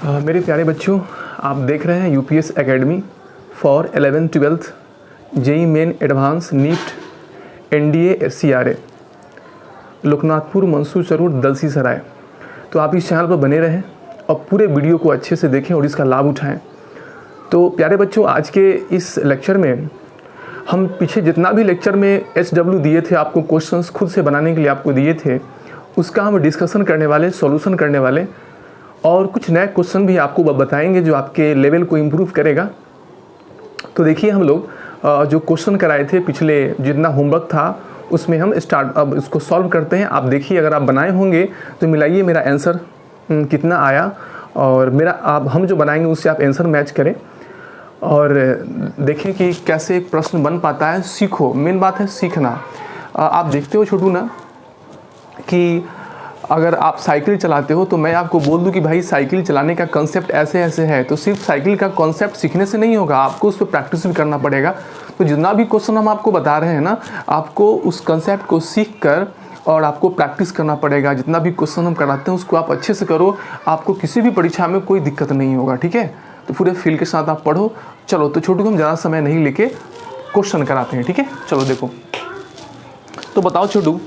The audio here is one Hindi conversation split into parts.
मेरे प्यारे बच्चों, आप देख रहे हैं UPS academy for 11th 12th JEE Main advance NEET NDA CRA Loknathpur Mansoor road Dalsinghsarai. तो आप इस चैनल पर बने रहें और पूरे वीडियो को अच्छे से देखें और इसका लाभ उठाएं। तो प्यारे बच्चों, आज के इस लेक्चर में हम पीछे जितना भी लेक्चर में SW दिए थे, आपको क्वेश्चंस खुद से बनाने के लिए आपको दिए थे, उसका हम डिस्कशन करने वाले, सॉल्यूशन करने वाले और कुछ नए क्वेश्चन भी आपको बताएंगे जो आपके लेवल को इम्प्रूव करेगा। तो देखिए, हम लोग जो क्वेश्चन कराए थे पिछले जितना होमवर्क था उसमें हम अब इसको सॉल्व करते हैं। आप देखिए, अगर आप बनाए होंगे तो मिलाइए मेरा आंसर कितना आया और मेरा हम जो बनाएंगे उससे आप आंसर मैच करें और देखें कि कैसे एक प्रश्न बन पाता है। सीखो, मेन बात है सीखना। आप देखते हो छोटू ना कि अगर आप साइकिल चलाते हो तो मैं आपको बोल दूं कि भाई साइकिल चलाने का कॉन्सेप्ट ऐसे ऐसे है, तो सिर्फ साइकिल का कॉन्सेप्ट सीखने से नहीं होगा, आपको उस पर प्रैक्टिस भी करना पड़ेगा। तो जितना भी क्वेश्चन हम आपको बता रहे हैं ना, आपको उस कॉन्सेप्ट को सीख कर और आपको प्रैक्टिस करना पड़ेगा। जितना भी क्वेश्चन हम कराते हैं उसको आप अच्छे से करो, आपको किसी भी परीक्षा में कोई दिक्कत नहीं होगा। ठीक है, तो पूरे फील के साथ आप पढ़ो। चलो, तो छोटू, हम ज़्यादा समय नहीं लेके क्वेश्चन कराते हैं। ठीक है, चलो देखो। तो बताओ छोटू,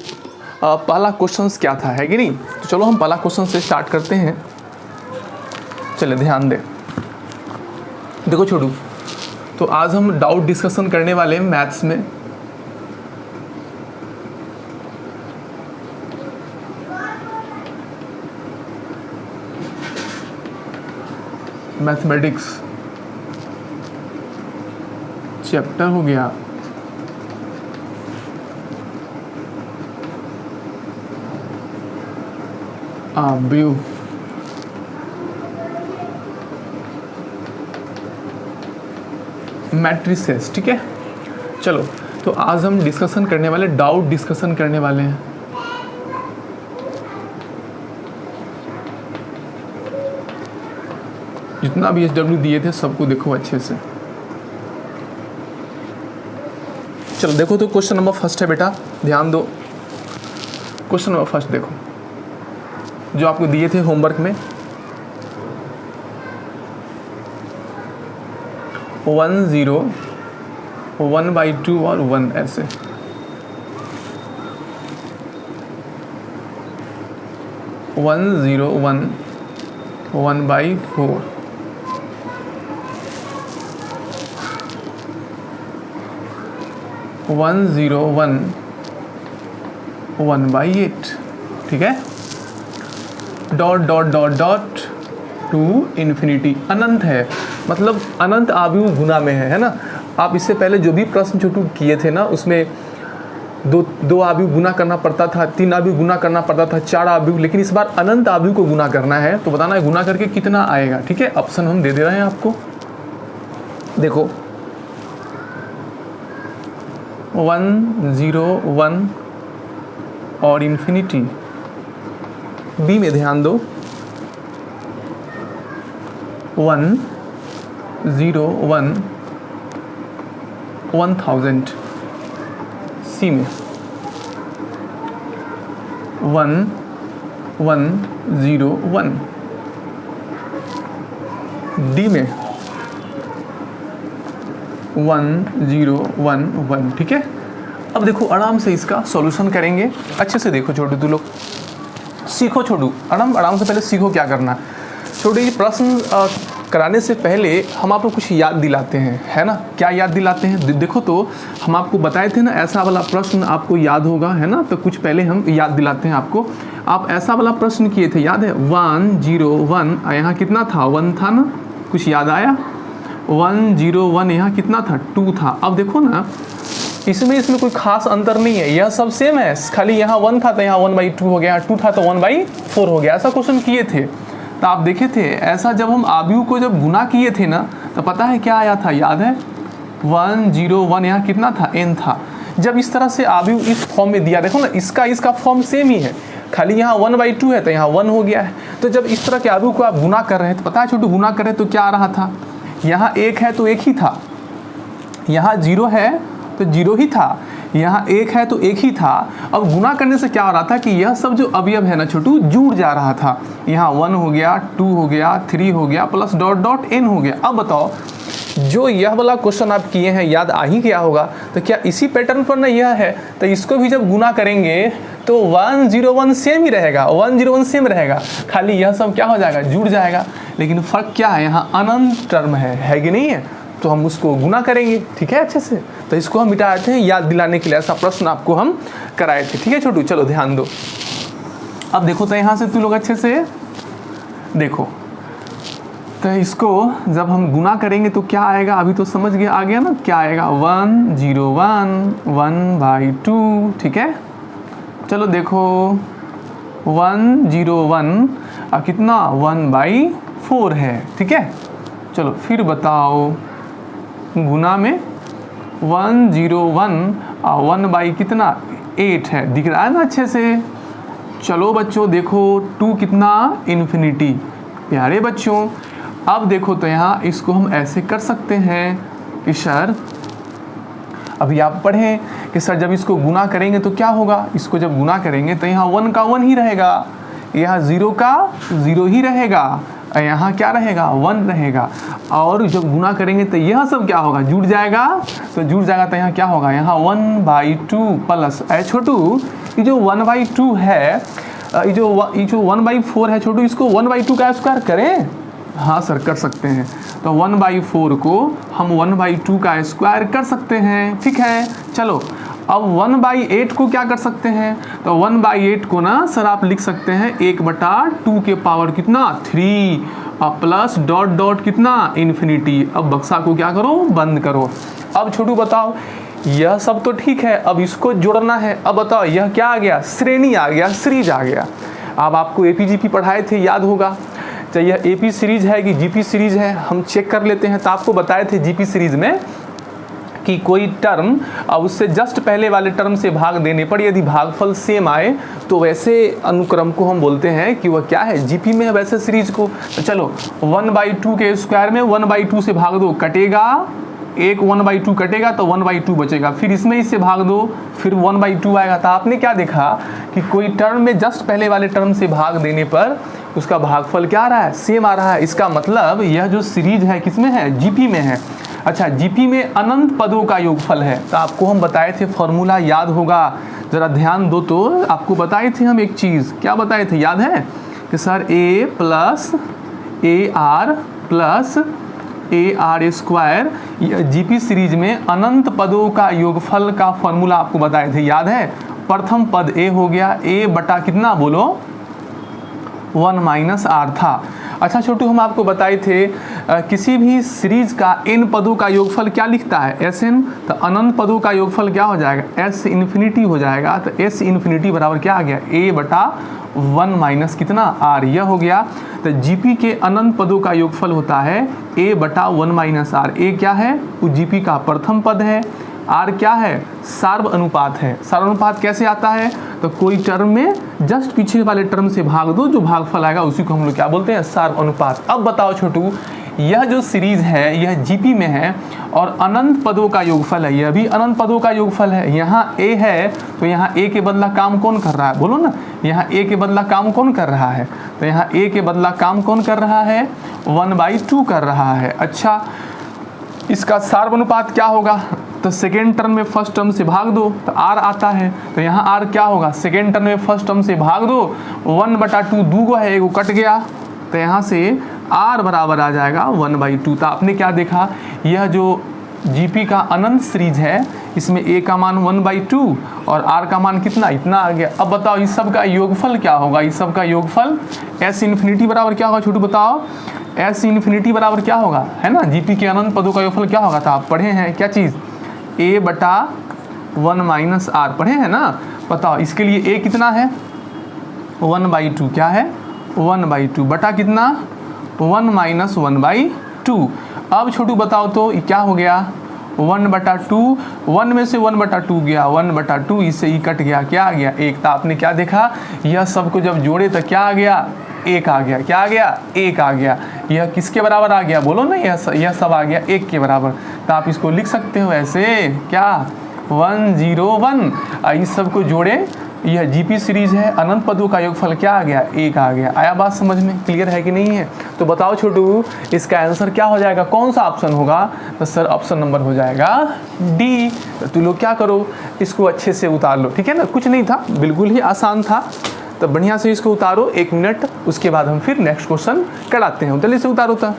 पहला क्वेश्चन क्या था, है कि नहीं? तो चलो हम पहला क्वेश्चन से स्टार्ट करते हैं। चले, ध्यान दे। देखो छोटू, तो आज हम डाउट डिस्कशन करने वाले हैं मैथ्स में। मैथमेटिक्स चैप्टर हो गया आव्यूह। मैट्रिसेस। ठीक है, चलो, तो आज हम डिस्कशन करने वाले, डाउट डिस्कशन करने वाले हैं। जितना भी SW दिए थे सबको देखो अच्छे से। चलो देखो, तो क्वेश्चन नंबर फर्स्ट है बेटा, ध्यान दो। क्वेश्चन नंबर फर्स्ट देखो जो आपको दिए थे होमवर्क में। 1 0 1/2 और 1 ऐसे। वन 0 1 1/4 1 0 1 1/8। ठीक है, dot dot dot dot to infinity. अनंत है, मतलब अनंत आव्यूह गुना में है ना। आप इससे पहले जो भी प्रश्न छोटू किए थे ना, उसमें दो आव्यूह गुना करना पड़ता था, 3 आव्यूह गुना करना पड़ता था, 4 आव्यूह, लेकिन इस बार अनंत आव्यूह को गुना करना है। तो बताना है गुना करके कितना आएगा। ठीक है, ऑप्शन हम दे दे रहे हैं आपको। देखो 1 0 1 और इन्फिनिटी। बी में ध्यान दो, 1 0 1 1000। सी में 1 1 0 1। डी में 1 0 1 1। ठीक है, अब देखो आराम से इसका सॉल्यूशन करेंगे। अच्छे से देखो छोटू, तू लोग सीखो। छोटू आराम से पहले सीखो क्या करना। छोटू, ये प्रश्न कराने से पहले हम आपको कुछ याद दिलाते हैं, है ना। क्या याद दिलाते हैं? देखो, तो हम आपको बताए थे ना, ऐसा वाला प्रश्न आपको याद होगा, है ना। तो कुछ पहले हम याद दिलाते हैं आपको। आप ऐसा वाला प्रश्न किए थे, याद है? 1 0 1, यहाँ कितना था? 1 था ना, कुछ याद आया? 1 0 1, यहाँ कितना था? 2 था। अब देखो ना, इसमें कोई खास अंतर नहीं है, यह सब सेम है, खाली यहाँ 1 था तो यहाँ 1/2 हो गया, 2 था तो 1/4 हो गया। ऐसा क्वेश्चन किए थे तो आप देखे थे। ऐसा जब हम आव्यूह को जब गुना किए थे ना, तो पता है क्या आया था? याद है? 1 0 1, यहाँ कितना था? n था। जब इस तरह से आव्यूह इस फॉर्म में दिया, देखो ना, इसका फॉर्म सेम ही है, खाली यहाँ 1/2 है तो यहाँ 1 हो गया है। तो जब इस तरह के आव्यूह को आप गुना कर रहे हैं, तो पता है छोटू, गुना कर रहे तो क्या आ रहा था? यहाँ 1 है तो 1 ही था, यहाँ 0 है तो 0 ही था, यहाँ एक है तो एक ही था। अब गुना करने से क्या हो रहा था कि यह सब जो अवयव है ना छोटू जुड़ जा रहा था। यहाँ 1 हो गया, 2 हो गया, 3 हो गया, प्लस डॉट डॉट n हो गया। अब बताओ जो यह वाला क्वेश्चन आप किए हैं याद आ ही गया होगा, तो क्या इसी पैटर्न पर ना यह है, तो इसको भी जब गुना करेंगे तो 101 सेम ही रहेगा, 101 सेम रहेगा, खाली यह सब क्या हो जाएगा, जुड़ जाएगा। लेकिन फ़र्क क्या है, यहाँ अनंत टर्म है कि नहीं है, तो हम उसको गुना करेंगे, ठीक है अच्छे से। तो इसको हम मिटा देते हैं याद दिलाने के लिए, ऐसा प्रश्न आपको हम कराए थे, ठीक है छोटू। चलो ध्यान दो, अब देखो तो यहाँ से तुम लोग अच्छे से देखो, तो इसको जब हम गुना करेंगे तो क्या आएगा, अभी तो समझ गया, आ गया ना क्या आएगा, 101 1/2, ठीक है। चलो देखो 101 कितना 1/4 है, ठीक है। चलो फिर बताओ गुना में 101 1 कितना 8 है, दिख रहा है ना अच्छे से। चलो बच्चों देखो 2 कितना इन्फिनिटी, प्यारे बच्चों। अब देखो तो यहाँ इसको हम ऐसे कर सकते हैं कि सर अभी आप पढ़ें कि सर जब इसको गुना करेंगे तो क्या होगा, इसको जब गुना करेंगे तो यहाँ 1 का 1 ही रहेगा, यहाँ 0 का 0 ही रहेगा, यहाँ क्या रहेगा 1 रहेगा। और जब गुना करेंगे तो यह सब क्या होगा, जुड़ जाएगा, तो जुड़ जाएगा तो यहाँ क्या होगा, यहाँ 1/2 प्लस छोटू ये जो 1/2 है, ये जो 1/4 है छोटू, इसको 1/2 का स्क्वायर करें। हाँ सर कर सकते हैं, तो 1/4 को हम 1/2 का स्क्वायर कर सकते हैं, ठीक है। चलो अब 1/8 को क्या कर सकते हैं, तो 1/8 को ना सर आप लिख सकते हैं 1/2 के पावर कितना 3 प्लस डॉट डॉट कितना इन्फिनिटी। अब बक्सा को क्या करो, बंद करो। अब छोटू बताओ यह सब तो ठीक है, अब इसको जोड़ना है। अब बताओ यह क्या आ गया, श्रेणी आ गया, सीरीज आ गया। अब आपको एपीजीपी पढ़ाए थे, याद होगा, तो यह एपी सीरीज है कि जीपी सीरीज है, हम चेक कर लेते हैं। तो आपको बताए थे जीपी सीरीज में कि कोई टर्म अब उससे जस्ट पहले वाले टर्म से भाग देने पर यदि भागफल सेम आए तो वैसे अनुक्रम को हम बोलते हैं कि वह क्या है, जीपी में है वैसे सीरीज को। तो चलो 1/2 के स्क्वायर में 1/2 से भाग दो, कटेगा एक 1/2 कटेगा तो 1/2 बचेगा, फिर इसमें इससे भाग दो, फिर 1/2 आएगा। तो आपने क्या देखा कि कोई टर्म में जस्ट पहले वाले टर्म से भाग देने पर उसका भागफल क्या आ रहा है, सेम आ रहा है। इसका मतलब यह जो सीरीज है किसमें है, जीपी में है। अच्छा जीपी में अनंत पदों का योगफल है। तो आपको हम बताए थे फॉर्मूला, याद होगा, जरा ध्यान दो। तो आपको बताए थे हम एक चीज़, क्या बताए थे, याद है कि sir a plus AR plus AR square GP series में अनंत पदों का योगफल का फॉर्मूला आपको बताए थे, याद है। प्रथम पद a हो गया, a बटा कितना बोलो 1 - R था। अच्छा छोटू हम आपको बताए थे किसी भी सीरीज का n पदों का योगफल क्या लिखता है, SN। तो अनंत पदों का योगफल क्या हो जाएगा, S इन्फिनिटी हो जाएगा। तो S इन्फिनिटी बराबर क्या आ गया, a बटा 1 - कितना R, यह हो गया। तो जीपी के अनंत पदों का योगफल होता है a बटा 1 - R। a क्या है, वो जीपी का प्रथम पद है, R क्या है, सार्व अनुपात है। सार्व अनुपात कैसे आता है, तो कोई टर्म में जस्ट पीछे वाले टर्म से भाग दो, जो भागफल आएगा उसी को हम लोग क्या बोलते हैं, सार्व अनुपात। अब बताओ छोटू यह जो सीरीज है यह जीपी में है और अनंत पदों का योगफल है, यह भी अनंत पदों का योगफल है। यहाँ a है तो यहाँ a के बदला काम कौन कर रहा है, बोलो ना, यहाँ a के बदला काम कौन कर रहा है, तो यहाँ a के बदला काम कौन कर रहा है, 1/2 कर रहा है। अच्छा इसका सार्व अनुपात क्या होगा, तो सेकेंड टर्म में फर्स्ट टर्म से भाग दो तो R आता है। तो यहाँ R क्या होगा, सेकेंड टर्म में फर्स्ट टर्म से भाग दो, 1/2 दूगो है, एगो कट गया, तो यहाँ से R बराबर आ जाएगा 1/2। तो आपने क्या देखा, यह जो जीपी का अनंत सीरीज है इसमें a का मान 1/2 और R का मान कितना, इतना आ गया। अब बताओ इस सब का योगफल क्या होगा, इस सब का योगफल S इन्फिनिटी बराबर क्या होगा छोटू बताओ, S इन्फिनिटी बराबर क्या होगा, है ना, जीपी के अनंत पदों का योगफल क्या होगा। तो आप पढ़े हैं क्या चीज़, a बटा 1 - R पढ़े हैं ना। बताओ इसके लिए a कितना है 1/2, क्या है 1/2 बटा कितना 1 - 1/2। अब छोटू बताओ तो ये क्या हो गया 1/2, 1 में से 1/2 गया, 1/2 इससे ही कट गया, क्या आ गया 1। तो आपने क्या देखा, यह सबको जब जोड़े तो क्या आ गया 1 आ गया, क्या आ गया 1 आ गया। यह किसके बराबर आ गया बोलो ना, यह सब आ गया 1 के बराबर। तो आप इसको लिख सकते हो ऐसे, क्या 101। इस सब को जोड़े, यह जीपी सीरीज है, अनंत पदों का योगफल क्या आ गया, 1 आ गया। आया बात समझ में, क्लियर है कि नहीं है? तो बताओ छोटू, इसका आंसर क्या हो जाएगा, कौन सा ऑप्शन होगा? तो सर ऑप्शन नंबर हो जाएगा डी। तो तुम लोग क्या करो, इसको अच्छे से उतार लो, ठीक है ना, कुछ नहीं था, बिल्कुल ही आसान था। तो बढ़िया से इसको उतारो 1 मिनट, उसके बाद हम फिर नेक्स्ट क्वेश्चन कराते हैं। जल्दी से उतारो था।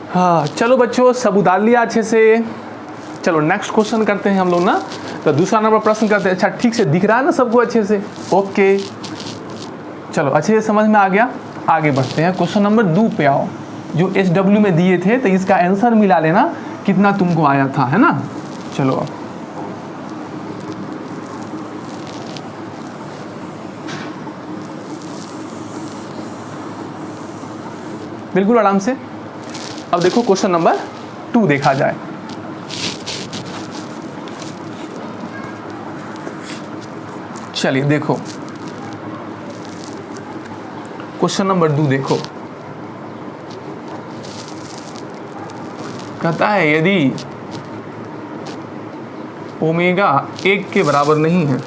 हाँ चलो बच्चों, सब उतार लिया अच्छे से। चलो नेक्स्ट क्वेश्चन करते हैं हम लोग ना। तो दूसरा नंबर प्रश्न करते हैं। अच्छा ठीक से दिख रहा है ना सबको अच्छे से? ओके चलो अच्छे से समझ में आ गया। आगे बढ़ते हैं, क्वेश्चन नंबर 2 पे आओ। जो SW में दिए थे, तो इसका आंसर मिला लेना कितना तुमको आया था, है ना। चलो बिल्कुल आराम से। अब देखो क्वेश्चन नंबर 2 देखा जाए। चलिए देखो क्वेश्चन नंबर 2 देखो, कहता है यदि ओमेगा 1 के बराबर नहीं है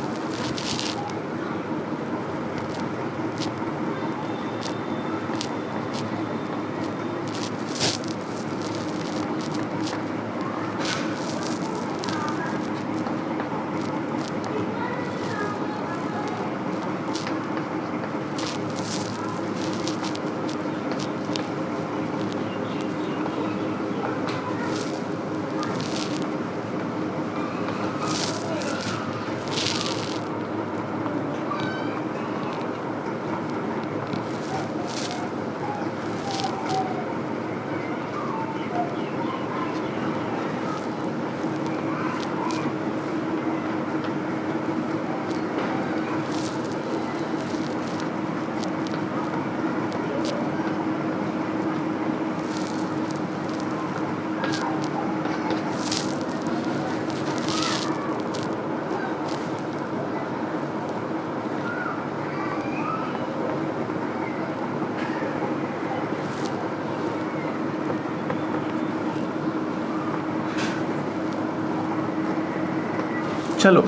चलो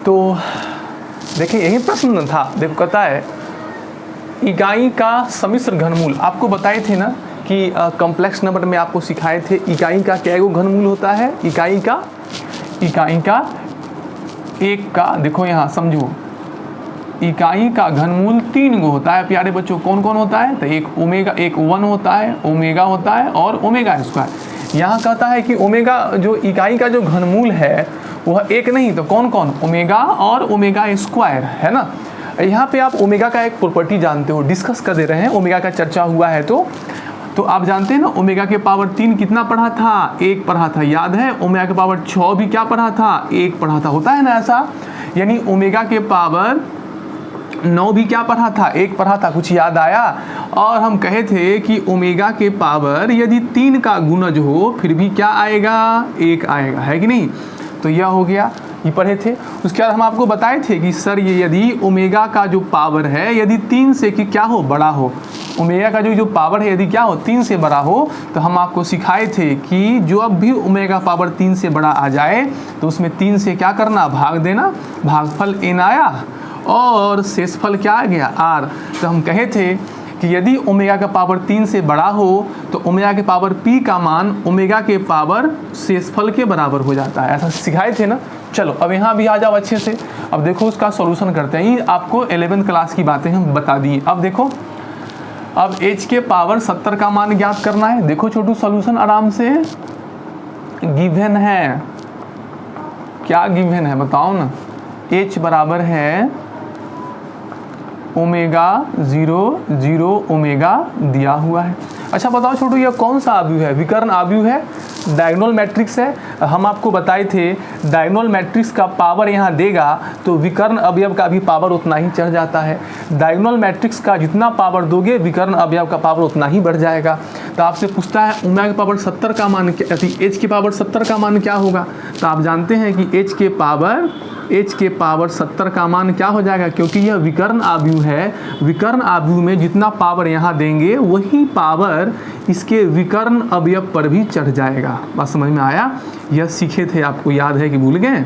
तो देखिए यही प्रश्न था। देखो कहता है इकाई का सम्मिश्र घनमूल। आपको बताए थे ना कि कॉम्प्लेक्स नंबर में आपको सिखाए थे इकाई का क्या गो घनमूल होता है। इकाई का एक का, देखो यहाँ समझो, इकाई का घनमूल 3 गो होता है प्यारे बच्चों। कौन कौन होता है? तो एक ओमेगा, एक 1 होता है, ओमेगा होता है और ओमेगा स्क्वायर। यहाँ कहता है कि ओमेगा जो इकाई का जो घनमूल है वह एक नहीं तो कौन कौन, ओमेगा और ओमेगा स्क्वायर, है ना। यहाँ पे आप ओमेगा का एक प्रॉपर्टी जानते हो, डिस्कस कर दे रहे हैं, ओमेगा का चर्चा हुआ है तो आप जानते हैं ना ओमेगा के पावर 3 कितना पढ़ा था, 1 पढ़ा था, याद है। ओमेगा के पावर 6 भी क्या पढ़ा था, 1 पढ़ा था, होता है ना ऐसा। यानी ओमेगा के पावर 9 भी क्या पढ़ा था, 1 पढ़ा था, कुछ याद आया। और हम कहे थे कि ओमेगा के पावर यदि 3 का गुणज हो फिर भी क्या आएगा, 1 आएगा, है कि नहीं। तो यह हो गया, ये पढ़े थे। उसके बाद हम आपको बताए थे कि सर ये यदि ओमेगा का जो पावर है यदि 3 से कि क्या हो, बड़ा हो, ओमेगा का जो पावर है यदि क्या हो, 3 से बड़ा हो, तो हम आपको सिखाए थे कि जो अब भी ओमेगा पावर 3 से बड़ा आ जाए तो उसमें 3 से क्या करना, भाग देना, भागफल n आया और शेषफल क्या आ गया, r। तो हम कहे थे कि यदि ओमेगा का पावर 3 से बड़ा हो तो ओमेगा के पावर p का मान ओमेगा के पावर शेषफल के बराबर हो जाता है, ऐसा सिखाए थे ना। चलो अब यहाँ भी आ जाओ अच्छे से। अब देखो उसका सॉल्यूशन करते हैं। ये आपको 11th क्लास की बातें हम बता दिए। अब देखो, अब h के पावर 70 का मान ज्ञात करना है। देखो छोटू सॉल्यूशन आराम से गिवन है, क्या गिवन है बताओ ना। h बराबर है ओमेगा 0 ओमेगा दिया हुआ है। अच्छा बताओ छोटू यह कौन सा आव्यूह है, विकर्ण आव्यूह है, डायगोनल मैट्रिक्स है। हम आपको बताए थे डायगोनल मैट्रिक्स का पावर यहाँ देगा तो विकर्ण अवयव का भी पावर उतना ही चढ़ जाता है। डायगोनल मैट्रिक्स का जितना पावर दोगे विकर्ण अवयव का पावर उतना ही बढ़ जाएगा। तो आपसे पूछता है ओमेगा की पावर 70 का मान क्या, h की पावर 70 का मान क्या होगा। तो आप जानते हैं कि h के पावर 70 का मान क्या हो जाएगा, क्योंकि यह विकर्ण आव्यूह है। विकर्ण आव्यूह में जितना पावर यहाँ देंगे वही पावर इसके विकर्ण अवयव पर भी चढ़ जाएगा। बात समझ में आया? यह सीखे थे, आपको याद है कि भूल गए?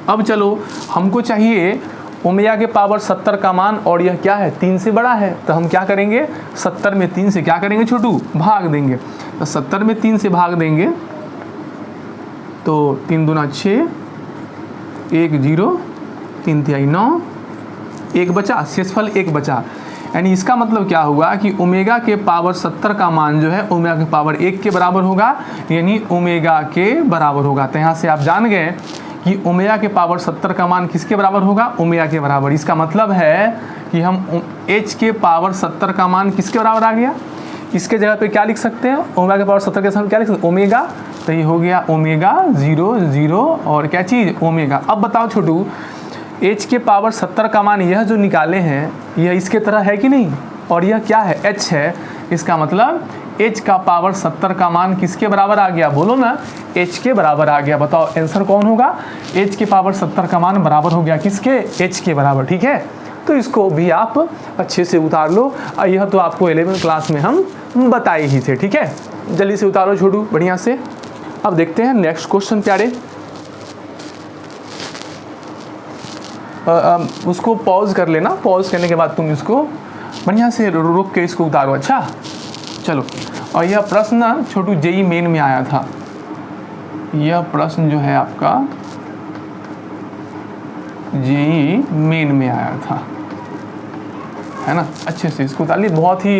अब चलो, हमको चाहिए ओमेगा के पावर 70 का मान, और यह क्या है 3 से बड़ा है। तो हम क्या करेंगे, 70 में 3 से क्या करेंगे छोटू, भाग देंगे। तो 70 में 3 से भाग देंगे तो 3 दूना 6, 1 0, 3 तिहाई 9, 1 बचा, शेषफल 1 बचा। यानी इसका मतलब क्या हुआ कि ओमेगा के पावर 70 का मान जो है ओमेगा के पावर 1 के बराबर होगा, यानी ओमेगा के बराबर होगा। तो यहाँ से आप जान गए कि ओमेगा के पावर 70 का मान किसके बराबर होगा, ओमेगा के बराबर। इसका मतलब है कि हम h के पावर 70 का मान किसके बराबर आ गया, इसके जगह पे क्या लिख सकते हैं, ओमेगा के पावर 70 के साथ क्या लिख सकते हैं, ओमेगा। तो ये हो गया ओमेगा 0 0 और क्या चीज़, ओमेगा। अब बताओ छोटू, h के पावर 70 का मान यह जो निकाले हैं यह इसके तरह है कि नहीं, और यह क्या है, h है। इसका मतलब h का पावर 70 का मान किसके बराबर आ गया, बोलो ना, h के बराबर आ गया। बताओ आंसर कौन होगा, h के पावर 70 का मान बराबर हो गया किसके, h के बराबर। ठीक है, तो इसको भी आप अच्छे से उतार लो। यह तो आपको 11वीं क्लास में हम बताए ही थे। ठीक है, जल्दी से उतारो छोटू बढ़िया से। अब देखते हैं नेक्स्ट क्वेश्चन प्यारे। उसको पॉज कर लेना, पॉज करने के बाद तुम इसको बढ़िया से रुक के इसको उतारो। अच्छा चलो, और यह प्रश्न छोटू जेई मेन में आया था। यह प्रश्न जो है आपका जेई मेन में आया था, है ना। अच्छे से इसको उतार लिए, बहुत ही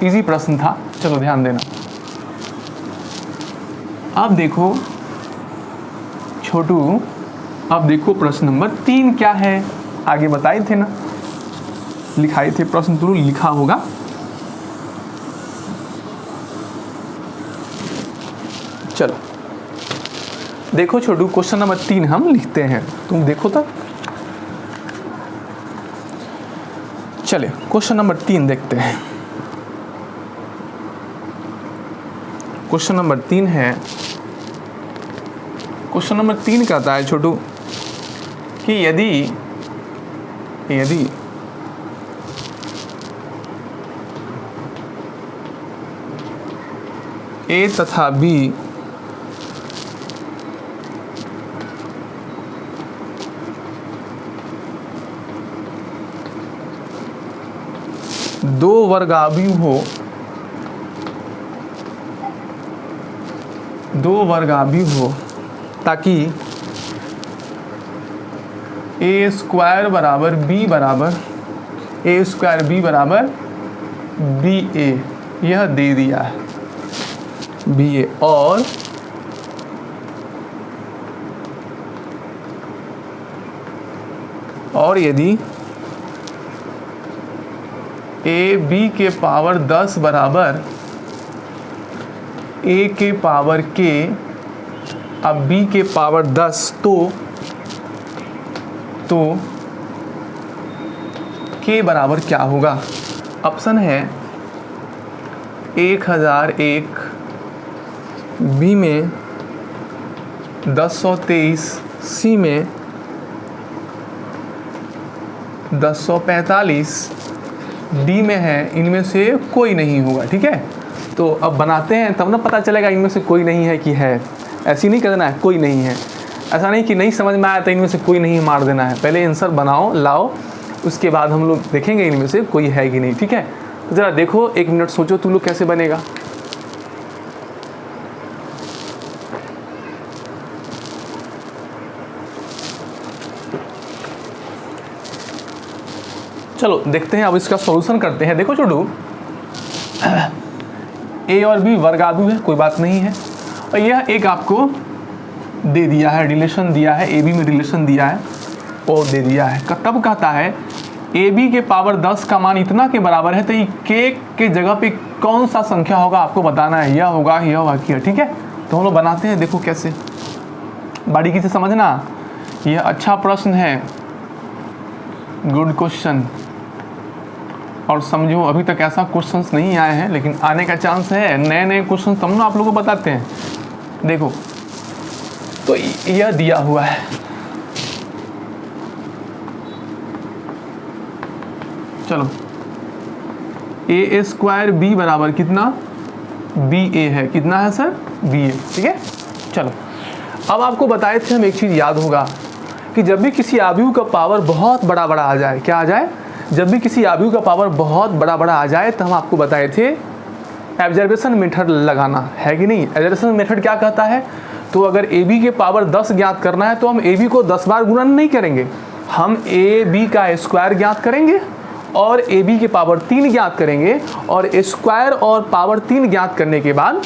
इजी प्रश्न था। चलो ध्यान देना। अब देखो छोटू, अब देखो प्रश्न नंबर 3 क्या है, आगे बताए थे ना, लिखाए थे प्रश्न, तुम लिखा होगा। चलो देखो छोटू, क्वेश्चन नंबर 3 हम लिखते हैं, तुम देखो तक। चले क्वेश्चन नंबर 3 देखते हैं। क्वेश्चन नंबर 3 है, क्वेश्चन नंबर 3 कहता है छोटू कि यदि ए तथा बी दो वर्गाव्यूह हो, ताकि ए स्क्वायर बराबर बी बराबर बी ए, यह दे दिया है बी ए, और यदि ए बी के पावर 10 बराबर ए के पावर के, अब बी के पावर 10 तो के बराबर क्या होगा। ऑप्शन है 1001, बी में 1023, सी में 1045, डी में है इनमें से कोई नहीं होगा। ठीक है, तो अब बनाते हैं तब ना पता चलेगा इनमें से कोई नहीं है कि है। ऐसी नहीं करना है कोई नहीं है, ऐसा नहीं कि नहीं समझ में आया तो इनमें से कोई नहीं मार देना है। पहले आंसर बनाओ लाओ, उसके बाद हम लोग देखेंगे इनमें से कोई है कि नहीं। ठीक है, तो ज़रा देखो, 1 मिनट सोचो तुम लोग कैसे बनेगा। चलो देखते हैं, अब इसका सॉल्यूशन करते हैं। देखो छोटू, ए और बी वर्गाव्यूह है, कोई बात नहीं है, और यह एक आपको दे दिया है, रिलेशन दिया है, ए बी में रिलेशन दिया है और दे दिया है। तब कहता है ए बी के पावर 10 का मान इतना के बराबर है, तो ये के जगह पे कौन सा संख्या होगा आपको बताना है, यह होगा क्या। ठीक है, तो हम लोग बनाते हैं, देखो कैसे, बारीकी से समझना। यह अच्छा प्रश्न है, गुड क्वेश्चन। और समझो अभी तक ऐसा क्वेश्चंस नहीं आए हैं, लेकिन आने का चांस है। नए नए क्वेश्चन तब ना आप लोगों को बताते हैं। देखो तो यह दिया हुआ है, चलो ए स्क्वायर बी बराबर कितना, बी ए है, कितना है सर, बी ए, ठीक है। चलो अब आपको बताए थे हम एक चीज़ याद होगा कि जब भी किसी आव्यूह का पावर बहुत बड़ा बड़ा आ जाए, क्या आ जाए, जब भी किसी आव्यूह का पावर बहुत बड़ा बड़ा आ जाए तो हम आपको बताए थे एब्जर्वेशन मेथड लगाना है कि नहीं। एब्जर्वेशन मेथड क्या कहता है, तो अगर ए बी के पावर 10 ज्ञात करना है तो हम ए बी को 10 बार गुणन नहीं करेंगे, हम ए बी का स्क्वायर ज्ञात करेंगे और ए बी के पावर 3 ज्ञात करेंगे, और स्क्वायर और पावर 3 ज्ञात करने के बाद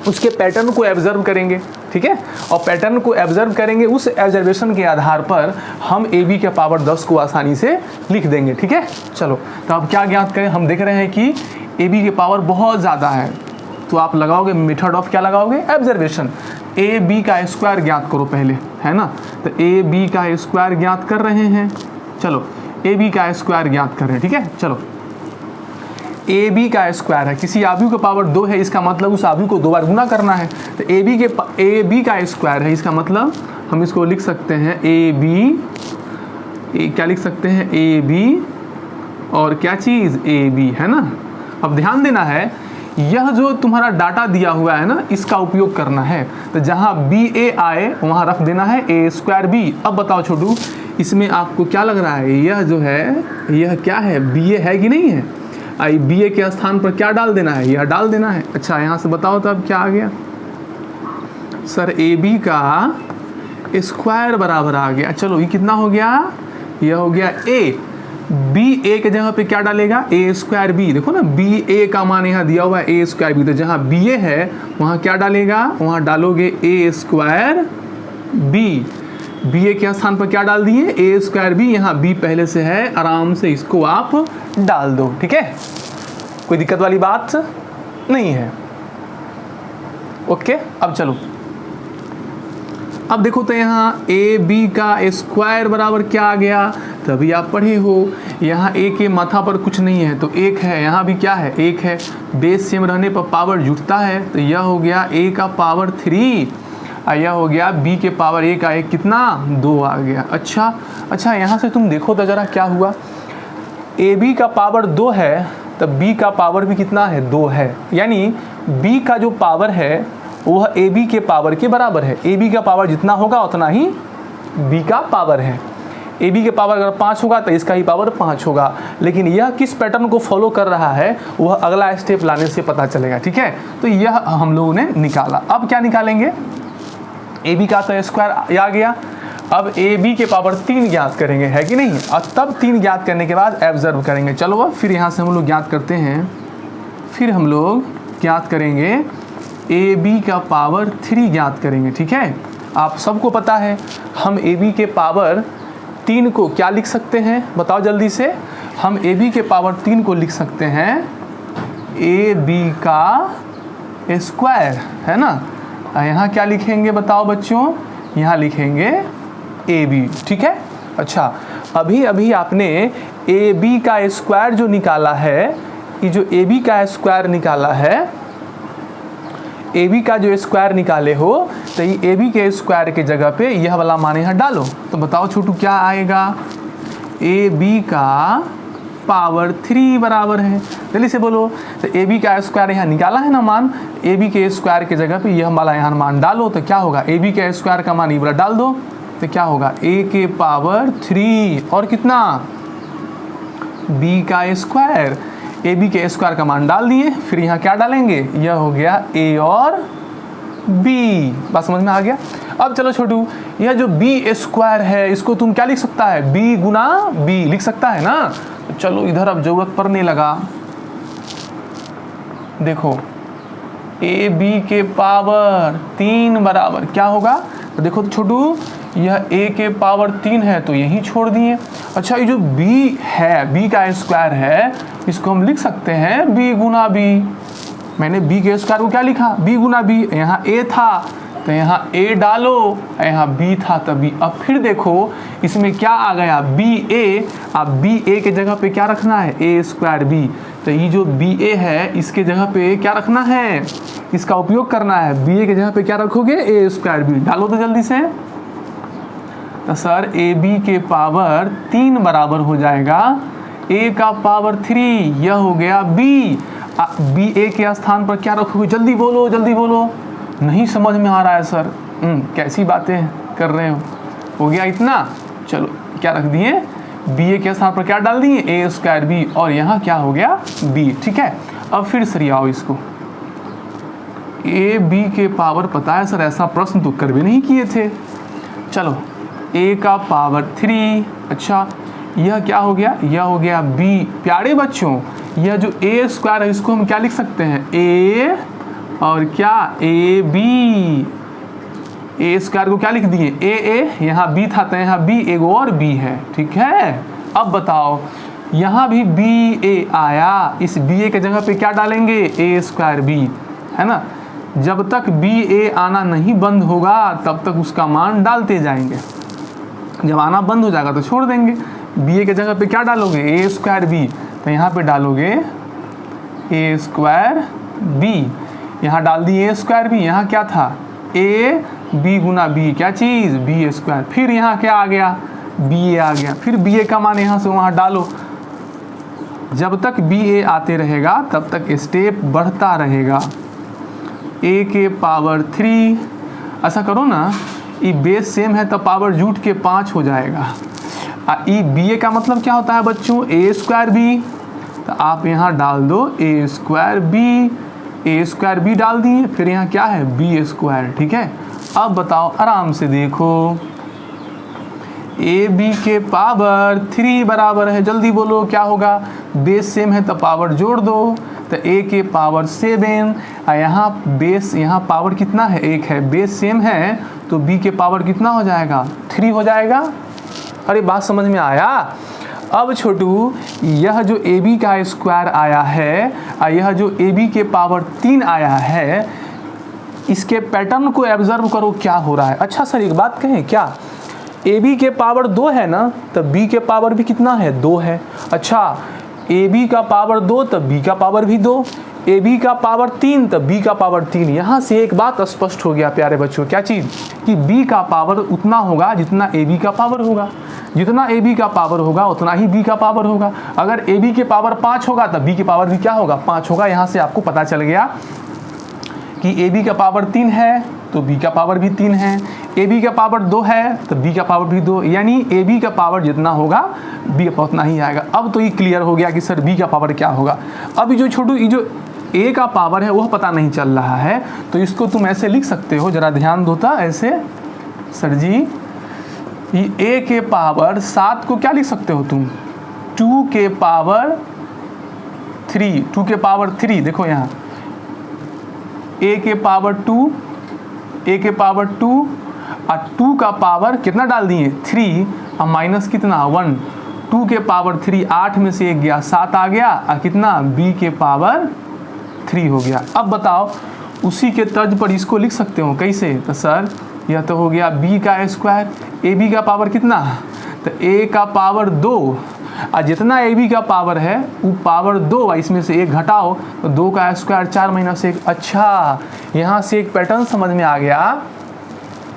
उसके पैटर्न को ऑब्जर्व करेंगे, ठीक है। और पैटर्न को ऑब्जर्व करेंगे, उस ऑब्जर्वेशन के आधार पर हम ए बी के पावर 10 को आसानी से लिख देंगे, ठीक है। चलो तो अब क्या ज्ञात करें, हम देख रहे हैं कि ए बी के पावर बहुत ज़्यादा है, तो आप लगाओगे मेथड ऑफ क्या लगाओगे, ऑब्जर्वेशन। ए बी का स्क्वायर ज्ञात करो पहले, है ना। तो ए बी का स्क्वायर ज्ञात कर रहे हैं, चलो ए बी का स्क्वायर ज्ञात कर रहे हैं, ठीक है। चलो ए बी का स्क्वायर है, किसी आव्यूह का पावर 2 है, इसका मतलब उस आव्यूह को 2 बार गुना करना है। तो ए बी का स्क्वायर है, इसका मतलब हम इसको लिख सकते हैं ए बी, क्या लिख सकते हैं, ए बी और क्या चीज़, ए बी, है ना। अब ध्यान देना है, यह जो तुम्हारा डाटा दिया हुआ है ना, इसका उपयोग करना है। तो जहाँ बी ए आए वहाँ रख देना है ए स्क्वायर बी। अब बताओ छोटू, इसमें आपको क्या लग रहा है, यह जो है यह क्या है, बी ए है कि नहीं है। आई बी ए के स्थान पर क्या डाल देना है, यह डाल देना है। अच्छा यहाँ से बताओ तो अब क्या आ गया, सर ए बी का स्क्वायर बराबर आ गया। चलो ये कितना हो गया, यह हो गया ए, बी ए के जगह पे क्या डालेगा, ए स्क्वायर बी। देखो ना बी ए का मान यहाँ दिया हुआ है ए स्क्वायर बी, तो जहाँ बी ए है वहाँ क्या डालेगा, वहाँ डालोगे ए स्क्वायर बी। बी ए के स्थान पर क्या डाल दिए, ए स्क्वायर बी, यहाँ बी पहले से है, आराम से इसको आप डाल दो, ठीक है। कोई दिक्कत वाली बात नहीं है, ओके। अब चलो अब देखो तो यहाँ ए बी का स्क्वायर बराबर क्या आ गया, तभी आप पढ़े हो, यहाँ ए के माथा पर कुछ नहीं है तो 1 है, यहाँ भी क्या है, 1 है। बेस सेम रहने पर पावर जुटता है, तो यह हो गया ए का पावर 3, और यह हो गया बी के पावर ए का 1 कितना, 2 आ गया। अच्छा यहाँ से तुम देखो तो ज़रा क्या हुआ, ए बी का पावर 2 है तो बी का पावर भी कितना है, 2 है। यानी बी का जो पावर है वह ए बी के पावर के बराबर है। ए बी का पावर जितना होगा उतना ही बी का पावर है। ए बी के पावर अगर 5 होगा तो इसका ही पावर 5 होगा। लेकिन यह किस पैटर्न को फॉलो कर रहा है वह अगला स्टेप लाने से पता चलेगा, ठीक है। तो यह हम लोगों ने निकाला। अब क्या निकालेंगे, ए बी का तो स्क्वायर आ गया, अब ए बी के पावर 3 ज्ञात करेंगे, है कि नहीं। और तब 3 ज्ञात करने के बाद ऑब्जर्व करेंगे। चलो अब फिर यहाँ से हम लोग ज्ञात करते हैं, फिर हम लोग ज्ञात करेंगे ए बी का पावर 3 ज्ञात करेंगे, ठीक है। आप सबको पता है हम ए बी के पावर 3 को क्या लिख सकते हैं, बताओ जल्दी से। हम ए बी के पावर 3 को लिख सकते हैं ए बी का स्क्वायर, है ना। यहाँ क्या लिखेंगे बताओ बच्चों, यहाँ लिखेंगे ए बी, ठीक है। अच्छा अभी आपने ए बी का स्क्वायर जो निकाला है, ये जो ए बी का स्क्वायर निकाला है, ए बी का जो स्क्वायर निकाले हो, तो ये ए बी के स्क्वायर के जगह पे यह वाला मान यहाँ डालो। तो बताओ छोटू क्या आएगा, ए बी का पावर 3 बराबर है, जल्दी से बोलो। तो ए बी का स्क्वायर यहाँ निकाला है ना मान, ए बी के स्क्वायर के जगह पे यह वाला यहाँ मान डालो, तो क्या होगा, ए बी के स्क्वायर का मान ये वाला डाल दो, तो क्या होगा ए के पावर 3 और कितना, बी का स्क्वायर। ए बी के स्क्वायर का मान डाल दिए, फिर यहाँ क्या डालेंगे, यह हो गया ए और बी। बात समझ में आ गया। अब चलो छोटू, यह जो बी स्क्वायर है इसको तुम क्या लिख सकता है, बी गुना बी लिख सकता है ना। तो चलो इधर अब जरूरत पड़ने लगा, देखो ए बी के पावर 3 बराबर क्या होगा, तो देखो तो छोटू यह ए के पावर 3 है तो यहीं छोड़ दिए। अच्छा ये जो बी है, बी का स्क्वायर है, इसको हम लिख सकते हैं बी गुना बी। मैंने बी के स्क्वायर को क्या लिखा, बी गुना बी। यहाँ ए था तो यहाँ a डालो, यहाँ b था तो b। अब फिर देखो इसमें क्या आ गया, ba। अब ba के जगह पे क्या रखना है, a स्क्वायर b। तो ये जो ba है इसके जगह पे क्या रखना है, इसका उपयोग करना है। ba के जगह पे क्या रखोगे, a स्क्वायर b। डालो तो जल्दी से। तो सर ab के पावर 3 बराबर हो जाएगा a का पावर 3, यह हो गया b। ba के स्थान पर क्या रखोगे, जल्दी बोलो जल्दी बोलो। नहीं समझ में आ रहा है सर, कैसी बातें कर रहे हो गया इतना। चलो क्या रख दिए, ba के स्थान पर क्या डाल दिए, a स्क्वायर b, और यहाँ क्या हो गया b। ठीक है, अब फिर सरियाओ इसको। a b के पावर पता है सर, ऐसा प्रश्न तो कर भी नहीं किए थे। चलो a का पावर 3, अच्छा यह क्या हो गया, यह हो गया b। प्यारे बच्चों यह जो a स्क्वायर है इसको हम क्या लिख सकते हैं, a और क्या ए बी। ए स्क्वायर को क्या लिख दिए, ए ए, यहाँ बी था तो यहाँ बी, एक और बी है। ठीक है, अब बताओ यहाँ भी बी ए आया, इस बी ए के जगह पे क्या डालेंगे, ए स्क्वायर बी, है ना। जब तक बी ए आना नहीं बंद होगा तब तक उसका मान डालते जाएंगे, जब आना बंद हो जाएगा तो छोड़ देंगे। बी ए के जगह पे क्या डालोगे, ए स्क्वायर बी, तो यहाँ पे डालोगे ए स्क्वायर बी। यहाँ डाल दी ए स्क्वायर बी, यहाँ क्या था, ए बी गुना बी, क्या चीज़, बी स्क्वायर। फिर यहाँ क्या आ गया, बी ए आ गया। फिर बी ए का मान यहाँ से वहाँ डालो। जब तक बी ए आते रहेगा तब तक स्टेप बढ़ता रहेगा। ए के पावर 3, ऐसा करो ना, ये बेस सेम है तो पावर जूट के 5 हो जाएगा। ई बी ए का मतलब क्या होता है बच्चों, ए स्क्वायर बी, तो आप यहाँ डाल दो ए स्क्वायर बी, ए स्क्वायर बी डाल दिए, फिर यहाँ क्या है, बी स्क्वायर। ठीक है, अब बताओ आराम से देखो, ए बी के पावर 3 बराबर है, जल्दी बोलो क्या होगा, बेस सेम है तो पावर जोड़ दो, तो ए के पावर 7, यहाँ बेस, यहाँ पावर कितना है, 1 है, बेस सेम है तो बी के पावर कितना हो जाएगा, 3 हो जाएगा। अरे बात समझ में आया। अब छोटू यह जो ए बी का स्क्वायर आया है और यह जो ए बी के पावर 3 आया है, इसके पैटर्न को ऑब्जर्व करो क्या हो रहा है। अच्छा सर एक बात कहें क्या, ए बी के पावर 2 है ना, तो बी के पावर भी कितना है, 2 है। अच्छा ए बी का पावर 2 तब बी का पावर भी 2, ए बी का पावर 3 तब बी का पावर 3। यहाँ से एक बात स्पष्ट हो गया प्यारे बच्चों, क्या चीज़, कि बी का पावर उतना होगा जितना ए बी का पावर होगा, जितना ए बी का पावर होगा उतना ही बी का पावर होगा। अगर ए बी के पावर 5 होगा तब बी की पावर भी क्या होगा, 5 होगा। यहाँ से आपको पता चल गया कि ए बी का पावर 3 है तो बी का पावर भी 3 है, ए बी का पावर 2 है तो बी का पावर भी 2, यानी ए बी का पावर जितना होगा बी का उतना ही आएगा। अब तो ये क्लियर हो गया कि सर बी का पावर क्या होगा। अब जो छोटू ये जो ए का पावर है वह पता नहीं चल रहा है, तो इसको तुम ऐसे लिख सकते हो, जरा ध्यान दो था ऐसे, सर जी ये ए के पावर 7 को क्या लिख सकते हो तुम, 2 के पावर 3, 2 के पावर 3, देखो यहाँ ए के पावर 2, ए के पावर 2 और 2 का पावर कितना डाल दिए 3 और माइनस कितना 1, 2 के पावर 3, 8 में से 1 गया 7 आ गया और कितना b के पावर 3 हो गया। अब बताओ उसी के तर्ज पर इसको लिख सकते हो कैसे, तो सर यह तो हो गया b का स्क्वायर, ए बी का पावर कितना, तो a का पावर 2 और जितना ए बी का पावर है वो पावर 2, इसमें से 1 घटाओ तो 2 का स्क्वायर 4 माइनस 1। अच्छा यहाँ से एक पैटर्न समझ में आ गया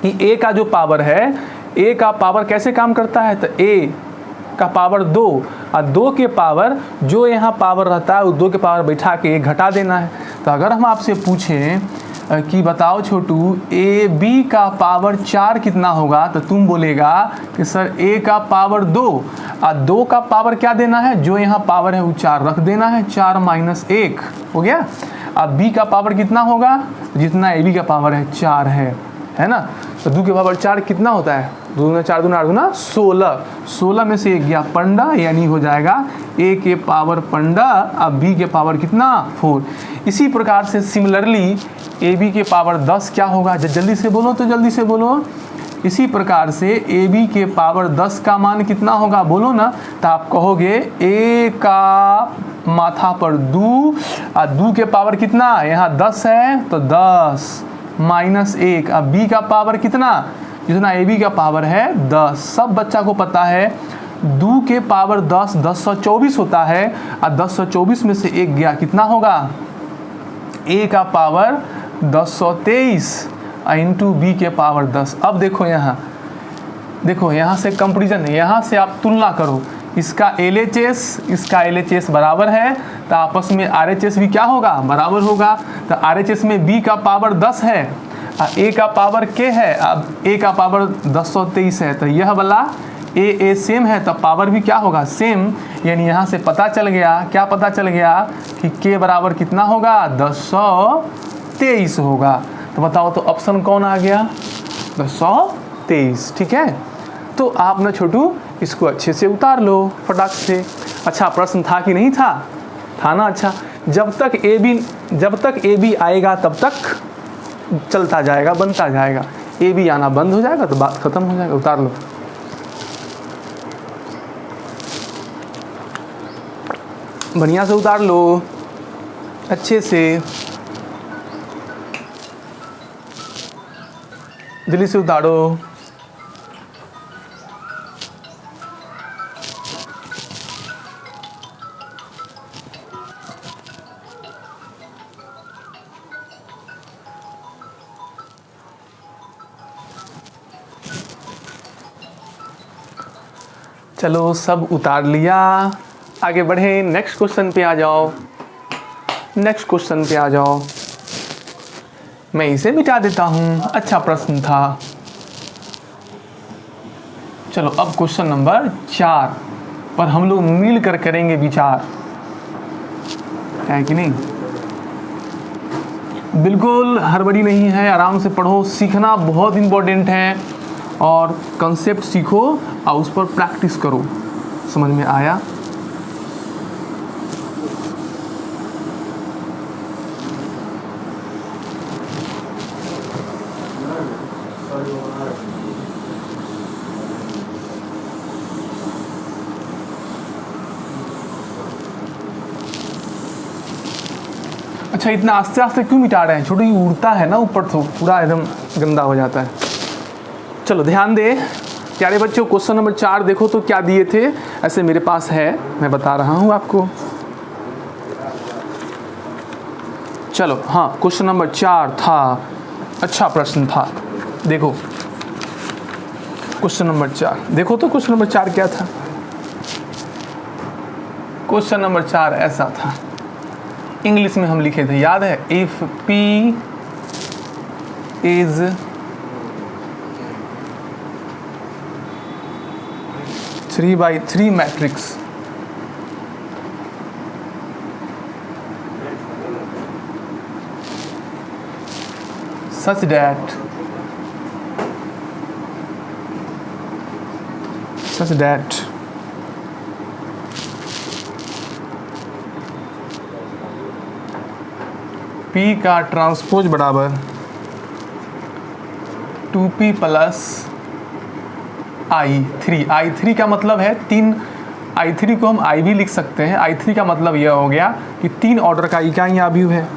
कि a का जो पावर है, a का पावर कैसे काम करता है, तो a का पावर 2 और 2 के पावर जो यहाँ पावर रहता है वो 2 के पावर बैठा के 1 घटा देना है। तो अगर हम आपसे पूछें कि बताओ छोटू ए बी का पावर 4 कितना होगा, तो तुम बोलेगा कि सर ए का पावर 2 और 2 का पावर क्या देना है, जो यहाँ पावर है वो 4 रख देना है, 4 माइनस 1 हो गया। अब बी का पावर कितना होगा, जितना ए बी का पावर है 4 है ना, तो 2 के पावर 4 कितना होता है, 2 दूना 4 दूना 8 दूना 16, 16 में से 1 गया पंडा, यानी हो जाएगा ए के पावर पंडा अब बी के पावर कितना 4। इसी प्रकार से सिमिलरली ए बी के पावर 10 क्या होगा, जल्दी से बोलो तो जल्दी से बोलो। इसी प्रकार से ए बी के पावर 10 का मान कितना होगा, बोलो ना, तो आप कहोगे ए का माथा पर 2 और 2 के पावर कितना, यहाँ 10 है तो 10 -1। अब b का पावर कितना, जितना ab का पावर है 10। सब बच्चा को पता है 2 के पावर 10 1024 होता है, और 1024 में से 1 गया कितना होगा, a का पावर 1023 इंटू बी के पावर 10। अब देखो यहाँ से कंपेरिजन है, यहाँ से आप तुलना करो, इसका LHS इसका LHS बराबर है, तो आपस में RHS भी क्या होगा, बराबर होगा। तो RHS में b का पावर 10 है और a का पावर k है, अब a का पावर 1023 है, तो यह वाला a सेम है, तो पावर भी क्या होगा, सेम। यानी यहाँ से पता चल गया, क्या पता चल गया कि k बराबर कितना होगा, 1023 होगा। तो बताओ तो ऑप्शन कौन आ गया, 1023। ठीक है, तो आप ना छोटू इसको अच्छे से उतार लो फटाक से। अच्छा प्रश्न था कि नहीं था, था ना। अच्छा, जब तक ए बी आएगा तब तक चलता जाएगा, बनता जाएगा। ए बी आना बंद हो जाएगा तो बात खत्म हो जाएगा। उतार लो, बढ़िया से उतार लो, अच्छे से, जल्दी से उतारो। चलो सब उतार लिया, आगे बढ़े, नेक्स्ट क्वेश्चन पे आ जाओ। नेक्स्ट क्वेश्चन पे आ जाओ, मैं इसे मिटा देता हूँ, अच्छा प्रश्न था। चलो अब क्वेश्चन नंबर 4 पर हम लोग मिलकर करेंगे विचार, है कि नहीं। बिल्कुल हड़बड़ी नहीं है, आराम से पढ़ो, सीखना बहुत इम्पोर्टेंट है, और कंसेप्ट सीखो और उस पर प्रैक्टिस करो। समझ में आया। अच्छा इतना आस्ते आस्ते क्यों मिटा रहे हैं, छोटू, ये उड़ता है ना ऊपर तो पूरा एकदम गंदा हो जाता है। चलो ध्यान दे प्यारे बच्चों, क्वेश्चन नंबर 4 देखो तो क्या दिए थे। ऐसे मेरे पास है, मैं बता रहा हूँ आपको। चलो हाँ, क्वेश्चन नंबर 4 था, अच्छा प्रश्न था। देखो क्वेश्चन नंबर 4 देखो तो, क्वेश्चन नंबर 4 क्या था। क्वेश्चन नंबर 4 ऐसा था, इंग्लिश में हम लिखे थे, याद है। If P is three by three matrix such that P का ट्रांसपोज बराबर 2P प्लस I3 का मतलब है 3। I3 को हम I भी लिख सकते हैं। I3 का मतलब यह हो गया कि 3 ऑर्डर का इकाई अवयव है।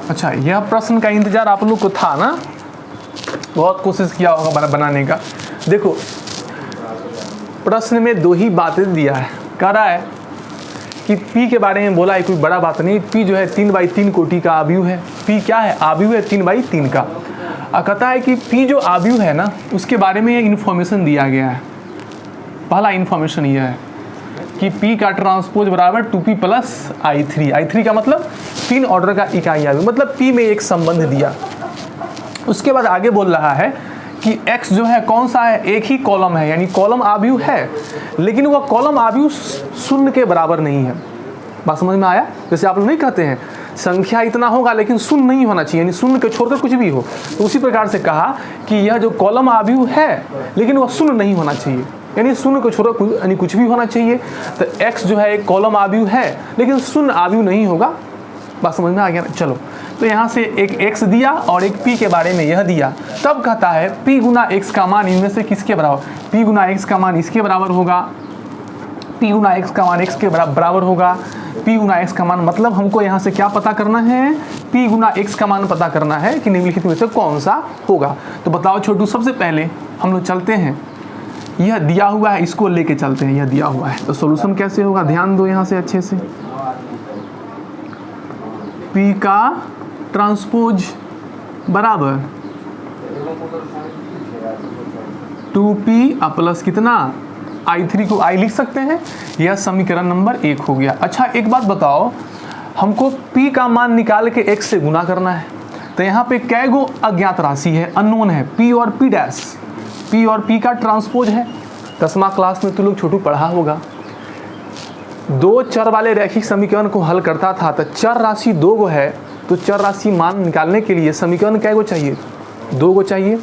अच्छा, यह प्रश्न का इंतजार आप लोग को था ना, बहुत कोशिश किया होगा बनाने का। देखो प्रश्न में दो ही बातें दिया है, कह रहा है कि P के बारे में बोला है, कोई बड़ा बात नहीं। P जो है 3/3 कोटि का आव्यूह है। P क्या है? आव्यूह है 3/3 का। कहता है कि P जो आव्यूह है ना, उसके बारे में ये इन्फॉर्मेशन दिया गया है। पहला इन्फॉर्मेशन यह है कि P का ट्रांसपोज बराबर 2P + I3। I3 का मतलब 3 ऑर्डर का इकाई आव्यूह, मतलब P में एक संबंध दिया। उसके बाद आगे बोल रहा है कि X जो है कौन सा है? एक ही कॉलम है, यानी कॉलम आव्यूह है, लेकिन वह कॉलम आव्यूह शून्य के बराबर नहीं है। बात समझ में आया? जैसे आप लोग नहीं कहते हैं संख्या इतना होगा लेकिन शून्य नहीं होना चाहिए, यानी शून्य को छोड़कर कुछ भी हो, तो उसी प्रकार से कहा कि यह जो कॉलम आव्यूह है लेकिन वह शून्य नहीं होना चाहिए, यानी शून्य को छोड़कर यानी कुछ भी होना चाहिए। तो X जो है एक कॉलम आव्यूह है लेकिन शून्य आव्यूह नहीं होगा। बात समझ में आ गया ना? चलो, तो यहाँ से एक X दिया और एक P के बारे में यह दिया। तब कहता है P गुना X का मान इनमें से किसके बराबर? P गुना X का मान इसके बराबर होगा, P गुना X का मान X के बराबर होगा, P गुना X का मान, मतलब हमको यहाँ से क्या पता करना है? P गुना X का मान पता करना है कि निम्नलिखित में से कौन सा होगा। तो बताओ छोटू, सबसे पहले हम लोग चलते हैं, यह दिया हुआ है, इसको लेके चलते हैं, यह दिया हुआ है। तो सॉल्यूशन कैसे होगा? ध्यान दो यहाँ से अच्छे से। P का ट्रांसपोज बराबर 2P प्लस कितना? I3 को I लिख सकते हैं। यह समीकरण नंबर 1 हो गया। अच्छा, एक बात बताओ, हमको P का मान निकाल के X से गुना करना है, तो यहाँ पे कै गो अज्ञात राशि है, अननोन है, P और P डैश। P और P का ट्रांसपोज है। 10वां क्लास में तो लोग छोटू पढ़ा होगा, दो चर वाले रैखिक समीकरण को हल करता था, तो चर राशि 2 गो है, तो चर राशि मान निकालने के लिए समीकरण कै गो चाहिए? 2 गो चाहिए।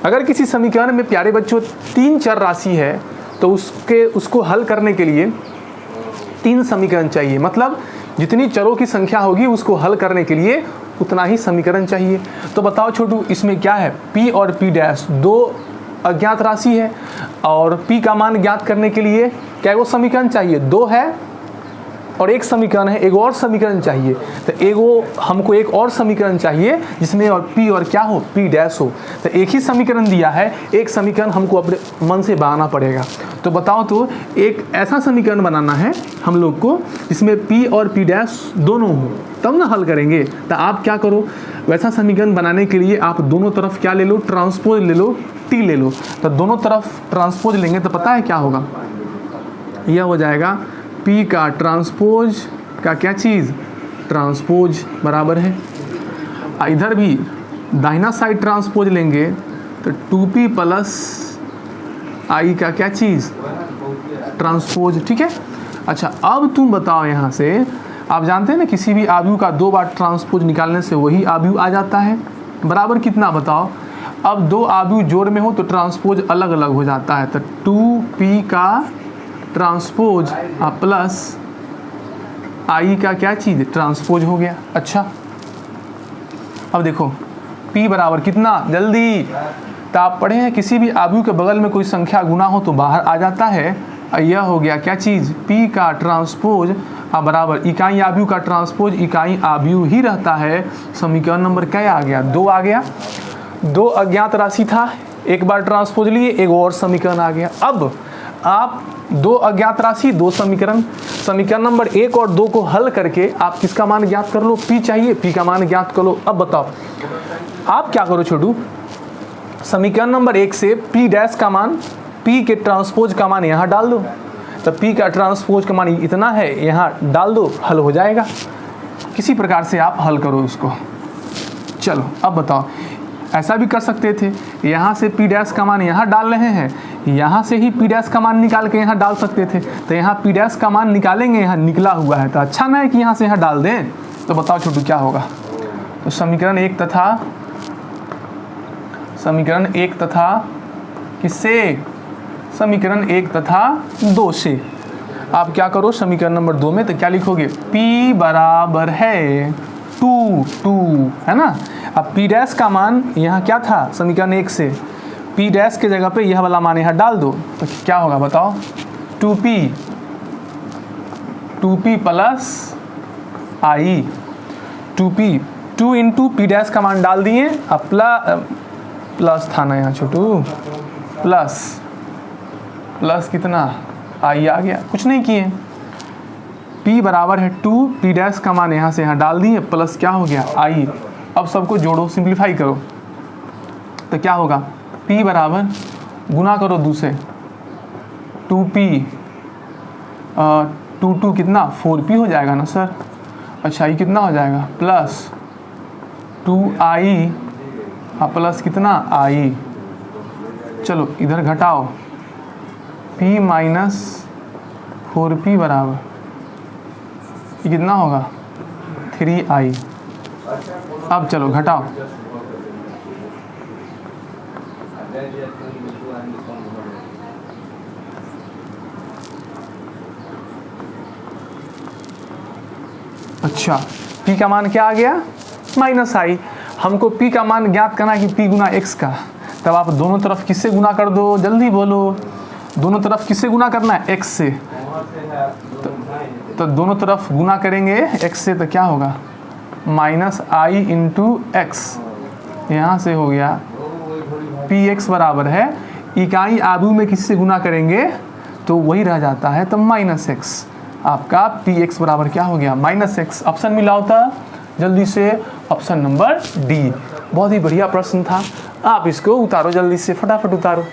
अगर किसी समीकरण में प्यारे बच्चों 3 चर राशि है तो उसको हल करने के लिए 3 समीकरण चाहिए, मतलब जितनी चरों की संख्या होगी उसको हल करने के लिए उतना ही समीकरण चाहिए। तो बताओ छोटू, इसमें क्या है? P और P डैश 2 अज्ञात राशि है और P का मान ज्ञात करने के लिए क्या वो समीकरण चाहिए? 2 है और एक समीकरण है, एक और समीकरण चाहिए। तो हमको एक और समीकरण चाहिए जिसमें और P और क्या हो? P डैश हो। तो एक ही समीकरण दिया है, एक समीकरण हमको अपने मन से बनाना पड़ेगा। तो बताओ, तो एक ऐसा समीकरण बनाना है हम लोग को जिसमें P और P डैश दोनों हो, तब ना हल करेंगे। तो आप क्या करो, वैसा समीकरण बनाने के लिए आप दोनों तरफ क्या ले लो? ट्रांसपोज ले लो, T ले लो। तो दोनों तरफ ट्रांसपोज लेंगे तो पता है क्या होगा? यह हो जाएगा P का ट्रांसपोज का क्या चीज़? ट्रांसपोज बराबर है, इधर भी दाहिना साइड ट्रांसपोज लेंगे तो 2P + I का क्या चीज़? ट्रांसपोज। ठीक है। अच्छा, अब तुम बताओ, यहाँ से आप जानते हैं ना किसी भी आव्यूह का 2 बार ट्रांसपोज निकालने से वही आव्यूह आ जाता है। बराबर कितना बताओ? अब 2 आव्यूह जोड़ में हो तो ट्रांसपोज अलग अलग हो जाता है, तो 2P का ट्रांसपोज प्लस I का क्या चीज़? ट्रांसपोज हो गया। अच्छा, अब देखो P बराबर कितना? जल्दी, तो आप पढ़े हैं किसी भी आव्यूह के बगल में कोई संख्या गुना हो तो बाहर आ जाता है। यह हो गया क्या चीज़? P का ट्रांसपोज बराबर इकाई आव्यूह का ट्रांसपोज इकाई आव्यूह ही रहता है। समीकरण नंबर क्या आ गया? 2 आ गया। 2 अज्ञात राशि था, एक बार ट्रांसपोज लिए, एक और समीकरण आ गया। अब आप 2 अज्ञात राशि 2 समीकरण, समीकरण नंबर 1 और 2 को हल करके आप किसका मान ज्ञात कर लो? P चाहिए, P का मान ज्ञात कर लो। अब बताओ आप क्या करो छोटू, समीकरण नंबर 1 से P डैश का मान, P के ट्रांसपोज का मान यहाँ डाल दो, तो P का ट्रांसपोज का मान इतना है, यहाँ डाल दो, हल हो जाएगा। किसी प्रकार से आप हल करो उसको। चलो अब बताओ, ऐसा भी कर सकते थे, यहाँ से P डैश का मान यहाँ डाल रहे हैं, यहाँ से ही P डैश का मान निकाल के यहाँ डाल सकते थे। तो यहाँ P डैश का मान निकालेंगे, यहाँ निकला हुआ है, तो अच्छा ना है कि यहाँ से यहाँ डाल दें। तो बताओ छोटू क्या होगा? तो समीकरण 1 तथा किससे? समीकरण 1 तथा 2 से आप क्या करो? समीकरण नंबर 2 में तो क्या लिखोगे? P बराबर है 2 है ना। अब P डैश का मान यहाँ क्या था? समीकरण 1 से P डैश के जगह पे यह वाला मान यहाँ डाल दो, तो क्या होगा बताओ? 2P + I, 2P 2 into P dash का मान डाल दिए, अब प्लस था ना यहाँ छोटू, प्लस कितना आई आ गया, कुछ नहीं किए। p बराबर है 2, पी डैश का मान यहाँ से यहाँ डाल दिए, प्लस क्या हो गया आई। अब सबको जोड़ो, सिंप्लीफाई करो, तो क्या होगा p बराबर गुना करो 2 से, 2p 2 कितना 4p हो जाएगा ना सर। अच्छा ये कितना हो जाएगा प्लस 2i प्लस कितना i। चलो इधर घटाओ, p माइनस 4p बराबर ये कितना होगा 3i। अब चलो घटाओ, अच्छा p का मान क्या आ गया माइनस आई। हमको p का मान ज्ञात करना है कि p गुना x का, तब आप दोनों तरफ किससे गुना कर दो, जल्दी बोलो, दोनों तरफ किससे गुना करना है x से, तो दोनों तरफ गुना करेंगे x से, तो क्या होगा माइनस आई इंटू एक्स, यहाँ से हो गया px बराबर है इकाई आबू में किससे गुना करेंगे तो वही रह जाता है, तो माइनस एक्स। आपका px बराबर क्या हो गया माइनस एक्स। ऑप्शन मिला होता जल्दी से, ऑप्शन नंबर डी। बहुत ही बढ़िया प्रश्न था, आप इसको उतारो जल्दी से, फटाफट उतारो,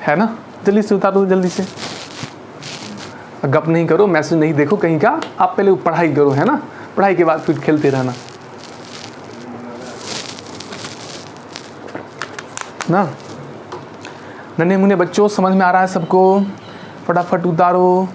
है ना, जल्दी से उतारो जल्दी से, गप नहीं करो, मैसेज नहीं देखो कहीं का, आप पहले पढ़ाई करो, है ना, पढ़ाई के बाद फिर खेलते रहना ना। नन्हे मुन्ने बच्चों समझ में आ रहा है सबको, फटाफट उतारो।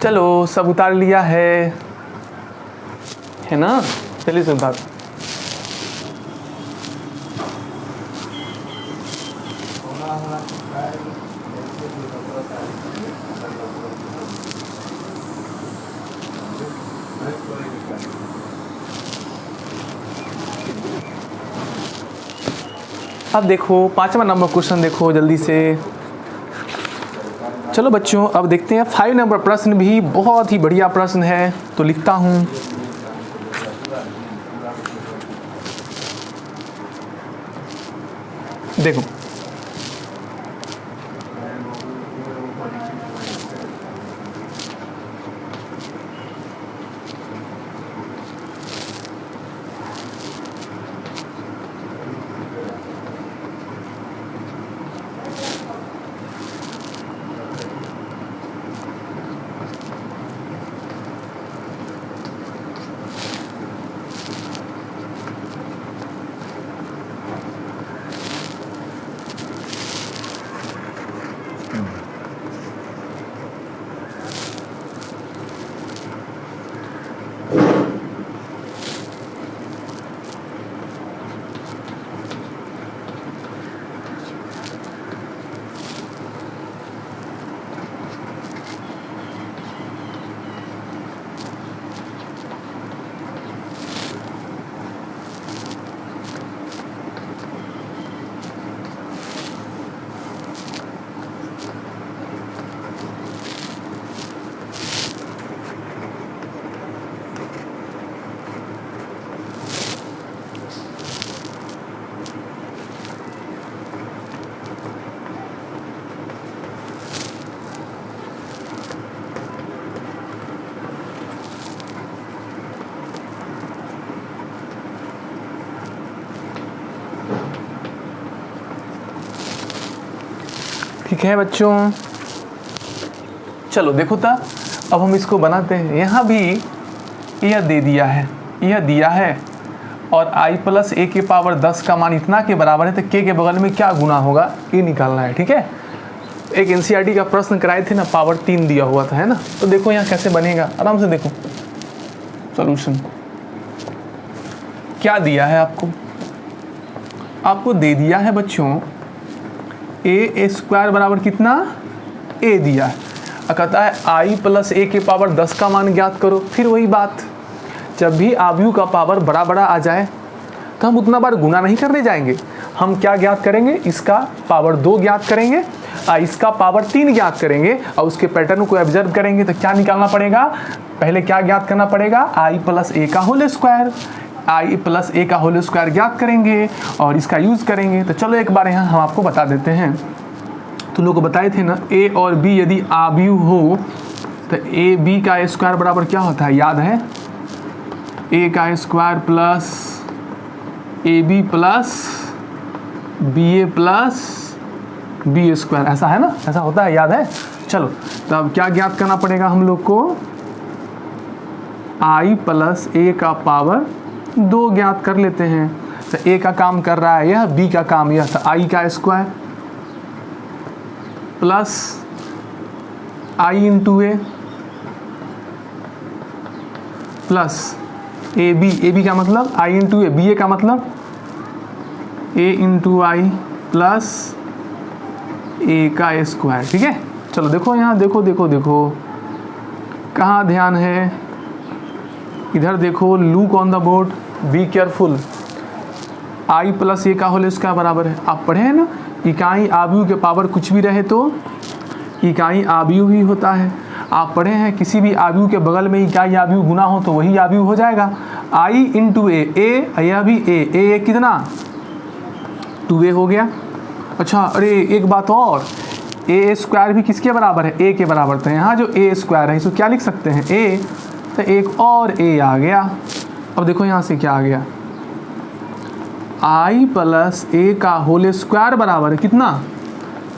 चलो सब उतार लिया है ना, चलिए से उतार। अब देखो 5वां नंबर क्वेश्चन देखो जल्दी से। चलो बच्चों अब देखते हैं 5 नंबर प्रश्न भी बहुत ही बढ़िया प्रश्न है, तो लिखता हूँ। देखो ठीक है बच्चों, चलो देखो था, अब हम इसको बनाते हैं। यहाँ भी यह दे दिया है, यह दिया है, और i प्लस a के पावर 10 का मान इतना के बराबर है, तो k के बगल में क्या गुना होगा ये निकालना है। ठीक है, एक NCERT का प्रश्न कराए थे ना, पावर 3 दिया हुआ था, है ना, तो देखो यहाँ कैसे बनेगा, आराम से देखो सॉल्यूशन क्या दिया है आपको। आपको दे दिया है बच्चों ए स्क्वायर बराबर कितना, ए दिया है, और कहता है आई प्लस ए के पावर 10 का मान ज्ञात करो। फिर वही बात, जब भी आव्यूह का पावर बड़ा बड़ा आ जाए तो हम उतना बार गुना नहीं करने जाएंगे, हम क्या ज्ञात करेंगे, इसका पावर 2 ज्ञात करेंगे, इसका पावर 3 ज्ञात करेंगे, और उसके पैटर्न को ऑब्जर्व करेंगे। तो क्या निकालना पड़ेगा, पहले क्या ज्ञात करना पड़ेगा, आई प्लस ए का whole square, I plus A का होल स्क्वायर ज्ञात करेंगे और इसका यूज़ करेंगे। तो चलो एक बार यहाँ हम आपको बता देते हैं। तो लोग बताए थे ना, ए और बी यदि आव्यूह हो तो ए बी का स्क्वायर बराबर क्या होता है, याद है, ए का square plus A B plus B A plus B square, ऐसा है ना, ऐसा होता है, याद है। चलो तो अब क्या ज्ञात करना पड़ेगा हम लोग को, आई प्लस ए का पावर 2 ज्ञात कर लेते हैं। तो ए का काम कर रहा है यह, बी का काम यह, तो आई का square plus I into A plus A B का मतलब आई इंटू ए, बी ए का मतलब ए इंटू आई प्लस ए का स्क्वायर, ठीक है। चलो देखो यहाँ, देखो देखो देखो कहाँ ध्यान है, इधर देखो, look on the board, be careful. I plus A का होल स्क्वायर बराबर है, आप पढ़े हैं ना, इकाई आव्यूह के पावर कुछ भी रहे तो इकाई आव्यूह ही होता है। आप पढ़े हैं किसी भी आव्यूह के बगल में इकाई आव्यूह गुना हो तो वही आव्यूह हो जाएगा। आई इंटू ए, यह भी ए कितना, 2a हो गया। अच्छा अरे एक बात और, ए स्क्वायर भी किसके बराबर है, ए के बराबर। तो यहाँ जो ए स्क्वायर है इसको क्या लिख सकते हैं, ए, तो एक और ए आ गया। अब देखो यहाँ से क्या आ गया, आई प्लस ए का होल स्क्वायर बराबर है कितना,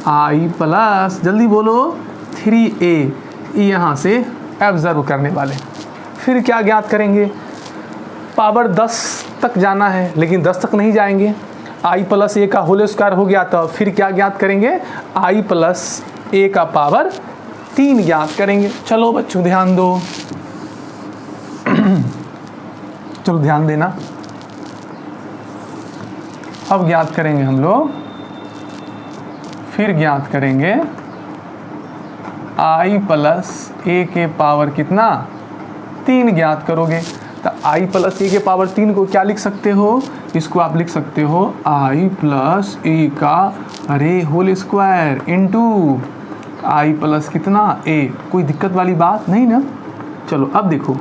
आई प्लस, जल्दी बोलो, 3a, यहाँ से ऑब्जर्व करने वाले। फिर क्या ज्ञात करेंगे, पावर 10 तक जाना है, लेकिन 10 तक नहीं जाएंगे, आई प्लस ए का होल स्क्वायर हो गया। तो फिर क्या ज्ञात करेंगे, आई प्लस ए का पावर 3 ज्ञात करेंगे। चलो बच्चों ध्यान दो चलो ध्यान देना, अब ज्ञात करेंगे हम लोग, फिर ज्ञात करेंगे आई प्लस ए के पावर कितना, 3 ज्ञात करोगे। तो आई प्लस ए के पावर 3 को क्या लिख सकते हो, इसको आप लिख सकते हो आई प्लस ए का अरे होल स्क्वायर इंटू आई प्लस कितना ए। कोई दिक्कत वाली बात नहीं ना। चलो अब देखो,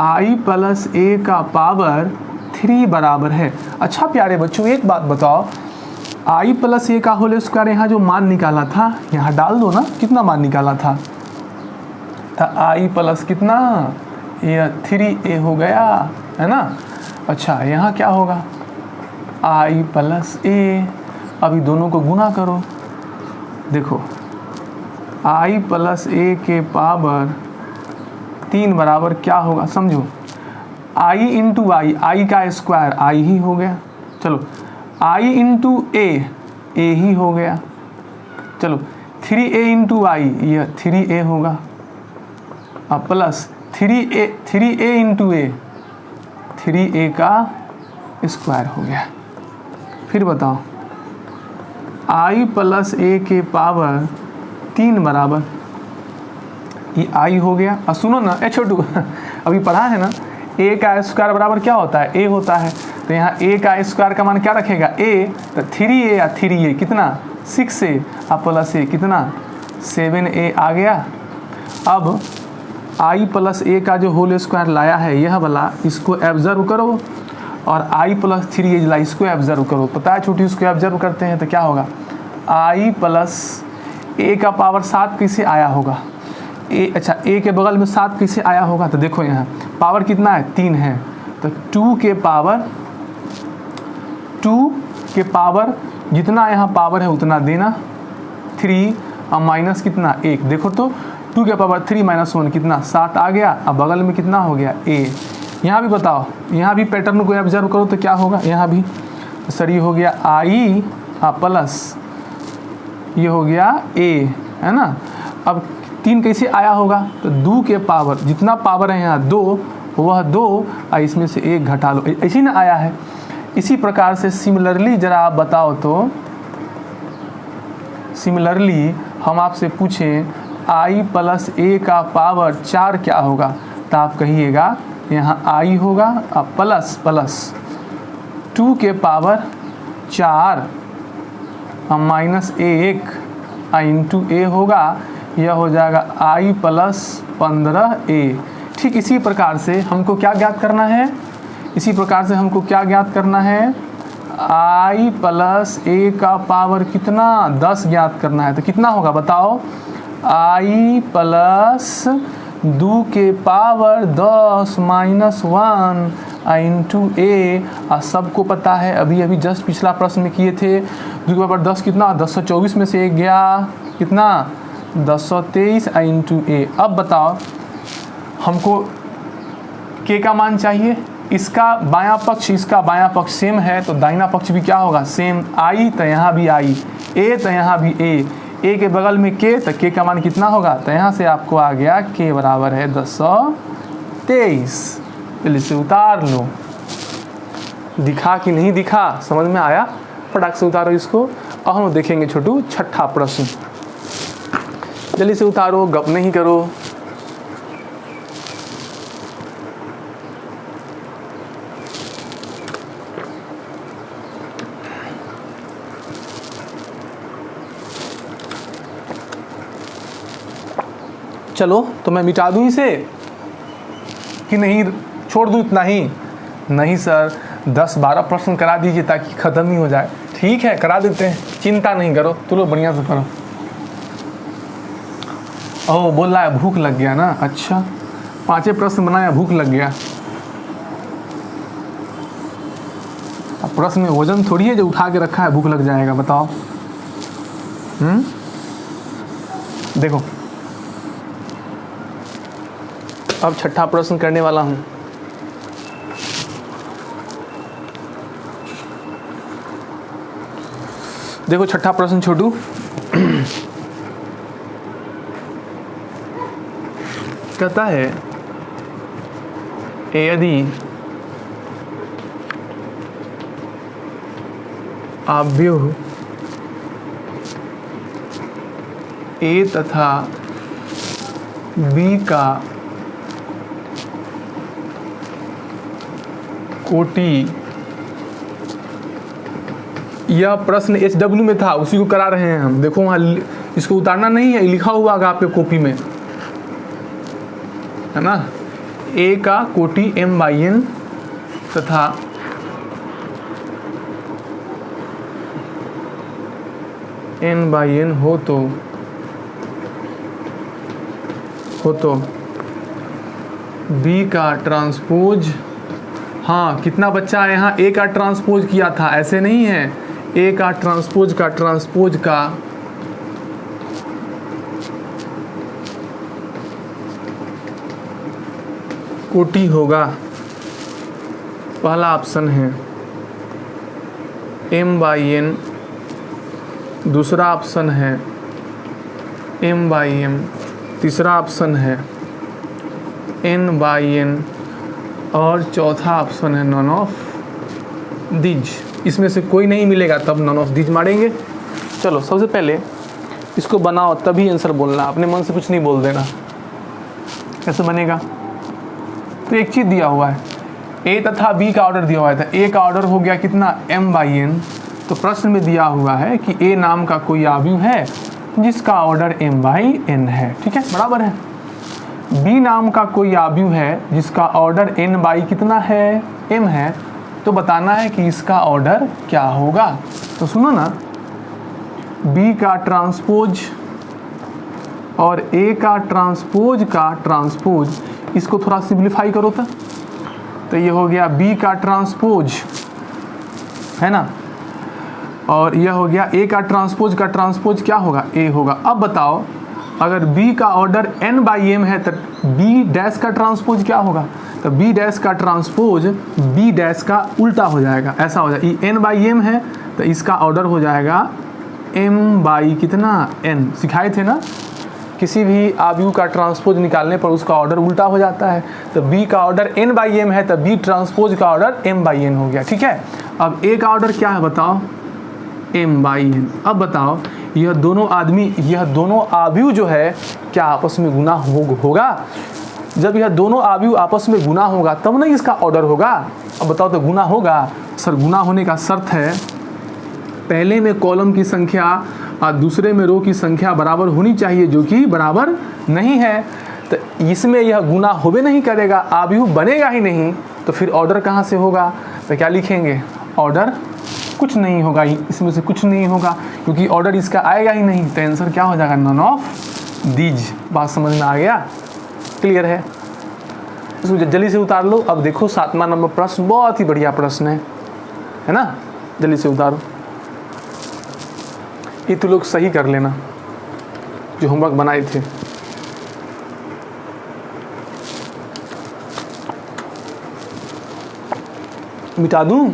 आई प्लस ए का पावर 3 बराबर है। अच्छा प्यारे बच्चों एक बात बताओ, आई प्लस ए का होल स्क्वायर यहाँ जो मान निकाला था यहाँ डाल दो ना, कितना मान निकाला था, आई प्लस कितना, ये 3a हो गया है ना। अच्छा यहाँ क्या होगा, आई प्लस ए, अभी दोनों को गुना करो, देखो आई प्लस ए के पावर 3 बराबर क्या होगा, समझो, आई इंटू आई का स्क्वायर आई ही हो गया। चलो आई इंटू ए ही हो गया। चलो 3a इंटू आई, यह 3a होगा, अब प्लस 3a इंटू ए, 3a का स्क्वायर हो गया। फिर बताओ, आई प्लस ए के पावर 3 बराबर, ये आई हो गया। और सुनो ना ए छोटू अभी पढ़ा है ना, ए का स्क्वायर बराबर क्या होता है, ए होता है। तो यहाँ ए का स्क्वायर का मान क्या रखेगा, ए, तो 3a या 3a कितना 6a, अब प्लस ए कितना 7a आ गया। अब आई प्लस ए का जो होल स्क्वायर लाया है यह वाला, इसको ऑब्जर्व करो, और आई प्लस 3a ला इसको ऑब्जर्व करो। पता है छोटी, इसको ऑब्जर्व करते हैं तो क्या होगा, आई प्लस ए का पावर 7 कैसे आया होगा, ए, अच्छा ए के बगल में 7 कैसे आया होगा, तो देखो यहाँ पावर कितना है 3 है, तो 2 के पावर जितना यहाँ पावर है उतना देना, 3 और माइनस कितना 1, देखो तो 2 के पावर 3 माइनस 1 कितना 7 आ गया। अब बगल में कितना हो गया a। यहाँ भी बताओ, यहाँ भी पैटर्न को ऑब्जर्व करो तो क्या होगा, यहाँ भी सर ये हो गया आई प्लस ये हो गया a, है ना। अब 3 कैसे आया होगा, तो 2 के पावर जितना पावर है यहाँ 2, वह 2 और इसमें से 1 घटा लो, ऐसे ना आया है। इसी प्रकार से सिमिलरली ज़रा आप बताओ तो, सिमिलरली हम आपसे पूछें i प्लस a का पावर 4 क्या होगा, तो आप कहिएगा यहाँ i होगा और प्लस प्लस 2 के पावर 4 और माइनस 1 इंटू a होगा, यह हो जाएगा i प्लस 15a। ठीक इसी प्रकार से हमको क्या ज्ञात करना है, इसी प्रकार से हमको क्या ज्ञात करना है, i प्लस a का पावर कितना 10 ज्ञात करना है। तो कितना होगा बताओ, i प्लस 2 के पावर 10 माइनस 1 इंटू a। सबको पता है, अभी अभी जस्ट पिछला प्रश्न में किए थे, 2 के पावर 10 कितना, 1024 में से एक गया कितना, 1023 इंटू a। अब बताओ हमको k का मान चाहिए, इसका बायां पक्ष इसका बायां पक्ष सेम है तो दाहिना पक्ष भी क्या होगा, सेम। i तो यहाँ भी i, a तो यहाँ भी a के बगल में k, तो k का मान कितना होगा, तो यहाँ से आपको आ गया k बराबर है 1023। चलिए इसे उतार लो, दिखा कि नहीं दिखा, समझ में आया, फटाक से उतारो इसको। और हम देखेंगे छोटू छठा प्रश्न, जल्दी से उतारो, गप नहीं करो। चलो तो मैं मिटा दूं इसे कि नहीं, छोड़ दूं इतना ही, नहीं सर 10-12 प्रश्न करा दीजिए ताकि ख़त्म ही हो जाए। ठीक है करा देते हैं, चिंता नहीं करो, चलो बढ़िया से करो। ओह बोल रहा है भूख लग गया ना, अच्छा 5 प्रश्न बनाया, भूख लग गया। अब प्रश्न में वजन थोड़ी है जो उठा के रखा है भूख लग जाएगा, बताओ। देखो अब छठा प्रश्न करने वाला हूं। देखो छठा प्रश्न छोटू, कहता है यदि अवयव A तथा B का कोटि, यह प्रश्न HW में था, उसी को करा रहे हैं हम। देखो वहाँ इसको उतारना नहीं है, लिखा हुआ होगा आपके कॉपी में, है ना। A का कोटि m/n तथा n/n हो तो B का ट्रांसपोज, हाँ कितना बच्चा है यहाँ, A का ट्रांसपोज किया था, ऐसे नहीं है, A का ट्रांसपोज का कोटि होगा, पहला ऑप्शन है m/n, दूसरा ऑप्शन है m/m, तीसरा ऑप्शन है n/n और चौथा ऑप्शन है नॉन ऑफ दीज। इसमें से कोई नहीं मिलेगा तब नॉन ऑफ दीज मारेंगे। चलो सबसे पहले इसको बनाओ तभी आंसर बोलना, अपने मन से कुछ नहीं बोल देना। कैसे बनेगा, तो एक चीज़ दिया हुआ है, A तथा B का ऑर्डर दिया हुआ था। A का ऑर्डर हो गया कितना m/n, तो प्रश्न में दिया हुआ है कि A नाम का कोई अवयव है जिसका ऑर्डर m/n है, ठीक है बराबर है। B नाम का कोई अवयव है जिसका ऑर्डर n/ कितना है, m है, तो बताना है कि इसका ऑर्डर क्या होगा। तो सुनो ना, B का ट्रांसपोज और A का ट्रांसपोज इसको थोड़ा सिंप्लीफाई करो तो ये हो गया B का ट्रांसपोज, है ना, और यह हो गया A का ट्रांसपोज क्या होगा, A होगा। अब बताओ अगर B का ऑर्डर n/m है तो B डैश का ट्रांसपोज क्या होगा, तो B डैश का ट्रांसपोज B डैश का उल्टा हो जाएगा, ऐसा हो जाएगा। ये n/m है तो इसका ऑर्डर हो जाएगा m/ कितना n, सिखाए थे ना, किसी भी अवयव का ट्रांसपोज निकालने पर उसका ऑर्डर उल्टा हो जाता है। तो B का ऑर्डर n/m है तो B ट्रांसपोज का ऑर्डर m/n हो गया, ठीक है। अब ए का ऑर्डर क्या है बताओ, m/n। अब बताओ यह दोनों आव्यूह जो है क्या आपस में गुना होगा? जब यह दोनों आव्यूह आपस में गुना होगा तब ना इसका ऑर्डर होगा। अब बताओ तो गुना होगा? सर गुना होने का शर्त है पहले में कॉलम की संख्या और दूसरे में रो की संख्या बराबर होनी चाहिए, जो कि बराबर नहीं है। तो इसमें यह गुना होबे नहीं करेगा, आव्यूह बनेगा ही नहीं, तो फिर ऑर्डर कहाँ से होगा? तो क्या लिखेंगे? ऑर्डर कुछ नहीं होगा, इसमें से कुछ नहीं होगा क्योंकि ऑर्डर इसका आएगा ही नहीं। तो आंसर क्या हो जाएगा? None of these. बात समझ में आ गया? क्लियर है? इसको जल्दी से उतार लो। अब देखो 7वां नंबर प्रश्न बहुत ही बढ़िया प्रश्न है ना? जल्दी से उतारो। ये तो लोग सही कर लेना जो होमवर्क बनाए थे। मिटा दूं?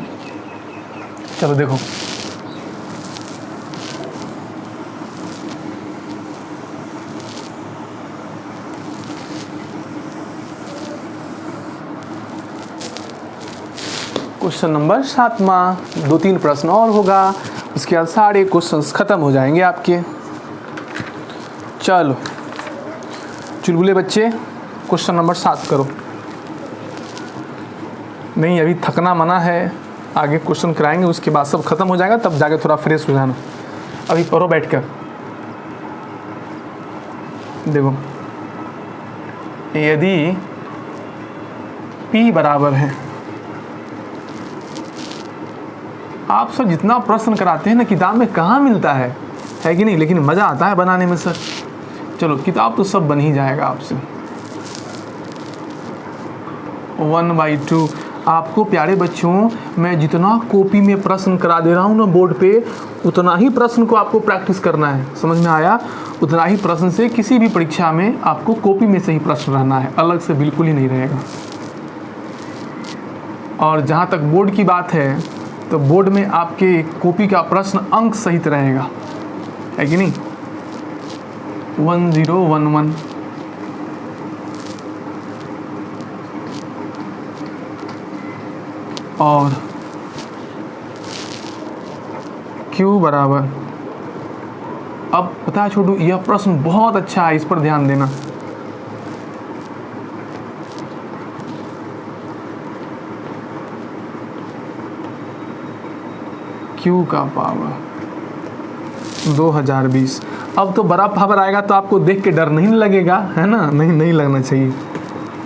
चलो देखो, क्वेश्चन नंबर 7वां, 2-3 प्रश्न और होगा, उसके बाद सारे क्वेश्चंस खत्म हो जाएंगे आपके। चलो चुलबुले बच्चे, क्वेश्चन नंबर 7 करो। नहीं अभी थकना मना है, आगे क्वेश्चन कराएंगे उसके बाद सब खत्म हो जाएगा, तब जाके थोड़ा फ्रेश हो जाना। अभी पढ़ो बैठकर। देखो यदि P बराबर है, आप सर जितना प्रश्न कराते हैं ना किताब में कहाँ मिलता है कि नहीं? लेकिन मज़ा आता है बनाने में सर। चलो किताब तो सब बन ही जाएगा आपसे। 1/2। आपको प्यारे बच्चों मैं जितना कॉपी में प्रश्न करा दे रहा हूँ ना बोर्ड पे, उतना ही प्रश्न को आपको प्रैक्टिस करना है। समझ में आया? उतना ही प्रश्न से किसी भी परीक्षा में आपको कॉपी में से ही प्रश्न रहना है, अलग से बिल्कुल ही नहीं रहेगा। और जहाँ तक बोर्ड की बात है तो बोर्ड में आपके कॉपी का प्रश्न अंक सहित रहेगा, है कि नहीं? 1011। और Q बराबर, अब पता है छोटू यह प्रश्न बहुत अच्छा है, इस पर ध्यान देना। Q का पावर 2020। अब तो बड़ा पावर आएगा तो आपको देख के डर नहीं लगेगा, है ना? नहीं लगना चाहिए,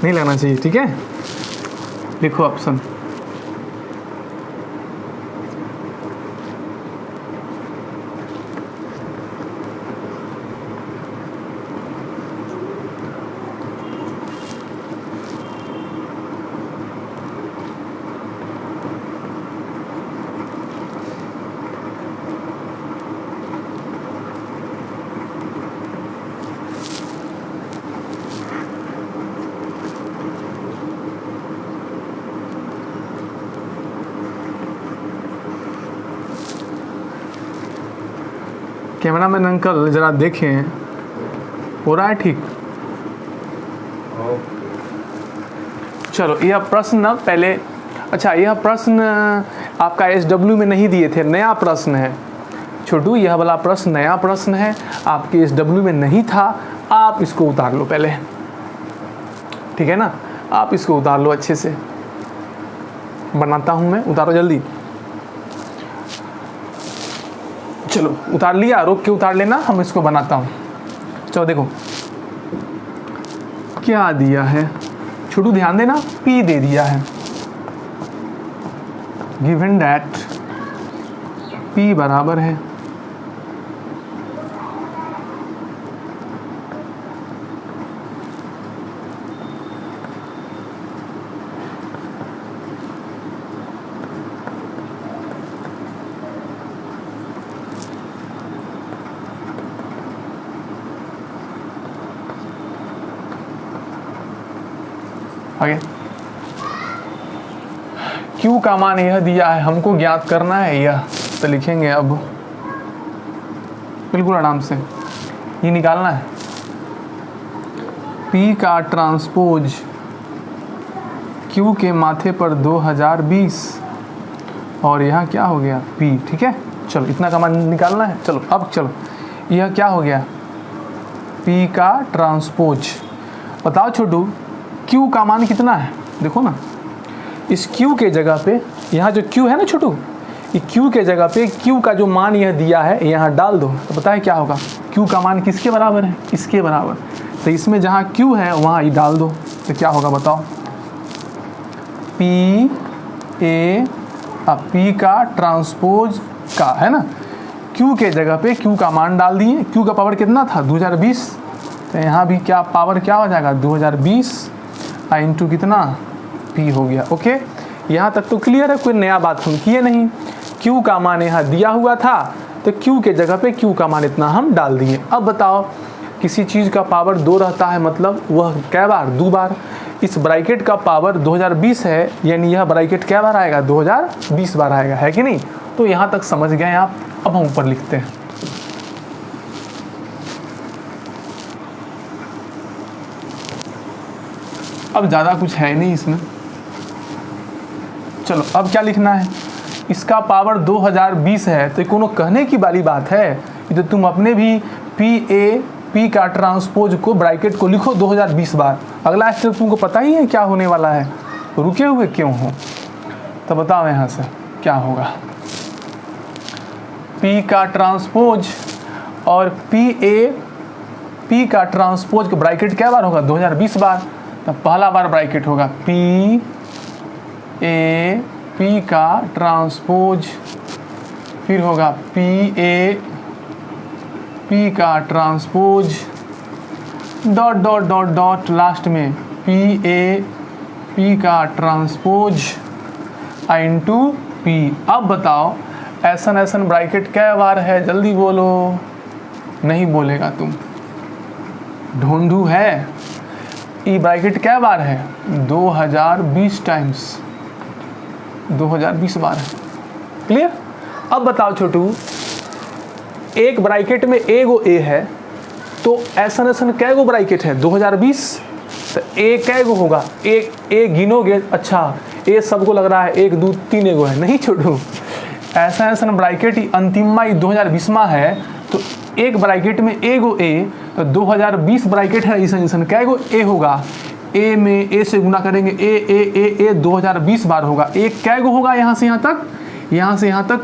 नहीं लगना चाहिए। ठीक है, लिखो ऑप्शन। कैमरामैन अंकल जरा देखें, हो रहा है ठीक? चलो यह प्रश्न ना पहले, अच्छा यह प्रश्न आपका SW में नहीं दिए थे, नया प्रश्न है छोटू। यह वाला प्रश्न नया प्रश्न है, आपके SW में नहीं था। आप इसको उतार लो पहले, ठीक है ना? आप इसको उतार लो अच्छे से। बनाता हूँ मैं, उतारो जल्दी। चलो उतार लिया, रोक के उतार लेना, हम इसको बनाता हूँ। चलो देखो क्या दिया है छोटू, ध्यान देना। P दे दिया है, गिवन दैट P बराबर है आगे। Q का मान यह दिया है, हमको ज्ञात करना है यह, तो लिखेंगे अब बिल्कुल आराम से, ये निकालना है। P का ट्रांसपोज Q के माथे पर 2020, और यहाँ क्या हो गया P, ठीक है। चलो इतना का मान निकालना है। चलो अब चलो यह क्या हो गया P का ट्रांसपोज। बताओ छोटू Q का मान कितना है, देखो ना इस Q के जगह पे, यहाँ जो Q है ना छोटू, ये Q के जगह पे Q का जो मान यह दिया है यहाँ डाल दो, तो पता है क्या होगा, Q का मान किसके बराबर है, इसके बराबर। तो इसमें जहाँ Q है वहाँ ये डाल दो, तो क्या होगा बताओ, P का ट्रांसपोज का है ना, Q के जगह पे Q का मान डाल दिए। Q का पावर कितना था 2020, तो यहाँ भी क्या पावर क्या हो जाएगा 2020 इंटू कितना P हो गया। ओके, यहाँ तक तो क्लियर है, कोई नया बात हम किए नहीं। Q का मान यहाँ दिया हुआ था तो Q के जगह पे Q का मान इतना हम डाल दिए। अब बताओ किसी चीज़ का पावर 2 रहता है मतलब वह कै बार, 2 बार। इस ब्रैकेट का पावर 2020 है, यानी यह ब्रैकेट क्या बार आएगा 2020 बार आएगा, है कि नहीं। तो यहाँ तक समझ गए आप। अब हम ऊपर लिखते हैं। अब ज़्यादा कुछ है नहीं इसमें। चलो अब क्या लिखना है, इसका पावर 2020 है तो कोनो कहने की वाली बात है, ये तो तुम अपने भी P का ट्रांसपोज को ब्रैकेट को लिखो 2020 बार। अगला स्टेप तुमको पता ही है क्या होने वाला है, रुके हुए क्यों हो, तो बताओ यहाँ से क्या होगा। P का ट्रांसपोज और P का ट्रांसपोज का ब्रैकेट क्या बार होगा 2020 बार। तो पहला बार ब्रैकेट होगा P का ट्रांसपोज, फिर होगा P का transpose dot dot dot dot last में P का ट्रांसपोज इंटू P। अब बताओ ऐसन ब्रैकेट क्या बार है, जल्दी बोलो, नहीं बोलेगा तुम, ढूंढू है। ये ब्रैकेट क्या बार है 2020 टाइम्स 2020 बार है। क्लियर। अब बताओ छोटू, एक ब्रैकेट में एगो A है तो ऐसन कै गो ब्रैकेट है 2020, तो A कै गो होगा, A गिनोगे, अच्छा A सबको लग रहा है 1 2 3 एगो है, नहीं छोटू, ऐसा ब्रैकेट ही अंतिमा 2020 है। तो एक ब्रैकेट में एगो A, तो 2020 ब्रैकेट है, ऐसा कै गो A होगा, A में A से गुना करेंगे A 2020 बार होगा। A कै गो होगा यहाँ से यहाँ तक, यहाँ से यहाँ तक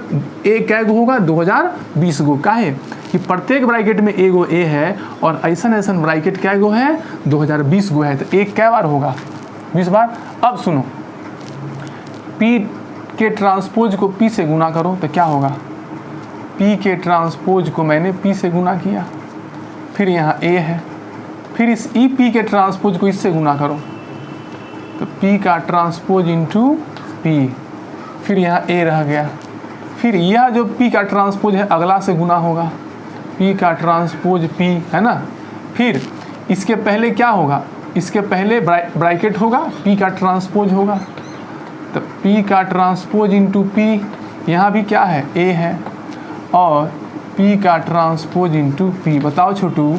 A कै गो होगा 2020 गो। काहे कि प्रत्येक ब्रैकेट में एगो A है और ऐसा ब्रैकेट कै गो है 2020 गो है, तो A कै बार होगा 20 बार। अब सुनो, P के ट्रांसपोज को P से गुना करो तो क्या होगा, P के ट्रांसपोज को मैंने P से गुना किया, फिर यहाँ A है, फिर इस P के ट्रांसपोज को इससे गुना करो तो P का ट्रांसपोज इंटू P, फिर यहाँ A रह गया, फिर यह जो P का ट्रांसपोज है अगला से गुना होगा, P का ट्रांसपोज P है ना। फिर इसके पहले क्या होगा, इसके पहले ब्रैकेट होगा P का ट्रांसपोज होगा, तो P का ट्रांसपोज इंटू P, यहाँ भी क्या है A है, और P का ट्रांसपोज इंटू P। बताओ छोटू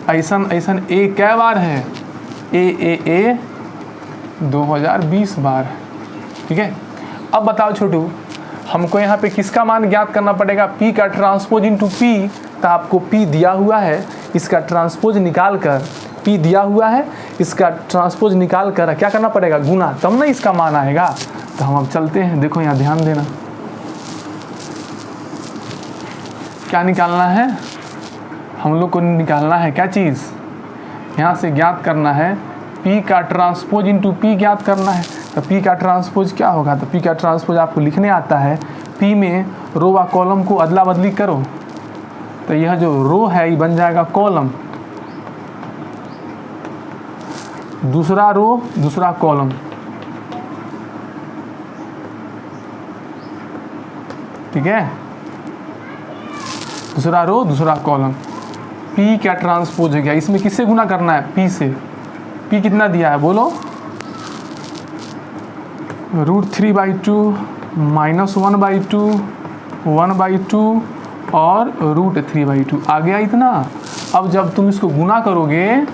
ऐसा A कै बार है, A 2020 बार, ठीक है। अब बताओ छोटू, हमको यहाँ पे किसका मान ज्ञात करना पड़ेगा, P का ट्रांसपोज इंटू P। तो आपको P दिया हुआ है, इसका ट्रांसपोज निकाल कर, P दिया हुआ है, इसका ट्रांसपोज निकाल कर क्या करना पड़ेगा, गुना, तब ना इसका मान आएगा। तो हम अब चलते हैं, देखो यहाँ ध्यान देना, क्या निकालना है, हम लोग को निकालना है क्या चीज़, यहाँ से ज्ञात करना है P का ट्रांसपोज इंटू P ज्ञात करना है। तो P का ट्रांसपोज क्या होगा, तो P का ट्रांसपोज आपको लिखने आता है, P में रो व कॉलम को अदला बदली करो, तो यह जो रो है ये बन जाएगा कॉलम, दूसरा रो दूसरा कॉलम, ठीक है, दूसरा रो दूसरा कॉलम। P क्या ट्रांसपोज हो गया, इसमें किससे गुना करना है, P से। P कितना दिया है बोलो, √3/2 -1/2 1/2 और √3/2 आ गया इतना। अब जब तुम इसको गुना करोगे,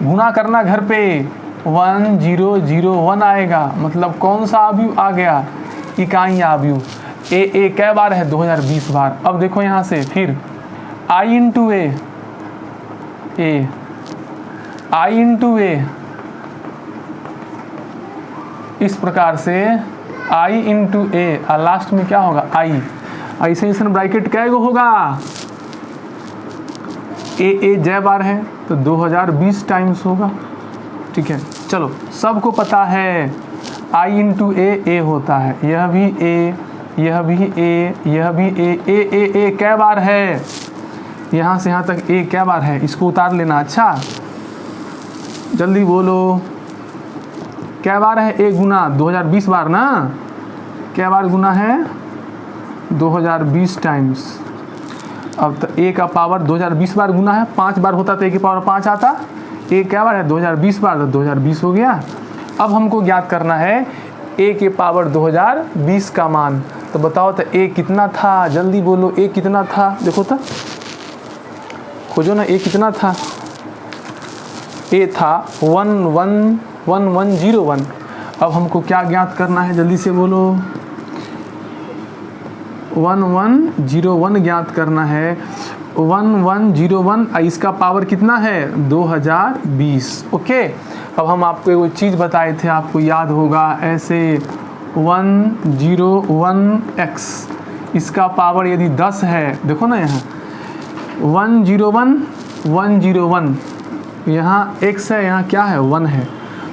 गुना करना घर पे 1001 आएगा, मतलब कौन सा अवयव आ गया, इकाई अवयव। ए कै बार है 2020 बार। अब देखो यहाँ से फिर आई इंटू ए, आई इंटू ए, इस प्रकार से आई इंटू ए और लास्ट में क्या होगा आई। आइसेंशन ब्रैकेट कै गो होगा, ए जय बार है तो 2020 टाइम्स होगा। ठीक है, चलो सबको पता है आई इंटू ए होता है, यह भी ए, यह भी ए, यह भी ए कै बार है, यहाँ से यहाँ तक ए कै बार है, इसको उतार लेना। अच्छा जल्दी बोलो कै बार है ए गुना 2020 बार ना, कै बार गुना है 2020 टाइम्स। अब तो ए का पावर 2020 बार गुना है, 5 बार होता तो ए की पावर 5 आता, ए क्या बार है 2020 बार तो 2020 हो गया। अब हमको ज्ञात करना है ए के पावर 2020 का मान, तो बताओ तो ए कितना था, जल्दी बोलो ए कितना था, देखो तो खोजो ना ए कितना था। ए था 1101। अब हमको क्या ज्ञात करना है, जल्दी से बोलो 1101 ज्ञात करना है। 1101 इसका पावर कितना है 2020। ओके, अब हम आपको एक चीज़ बताए थे, आपको याद होगा ऐसे 101x, इसका पावर यदि 10 है, देखो ना यहाँ 101 यहाँ x है, यहाँ क्या है 1 है,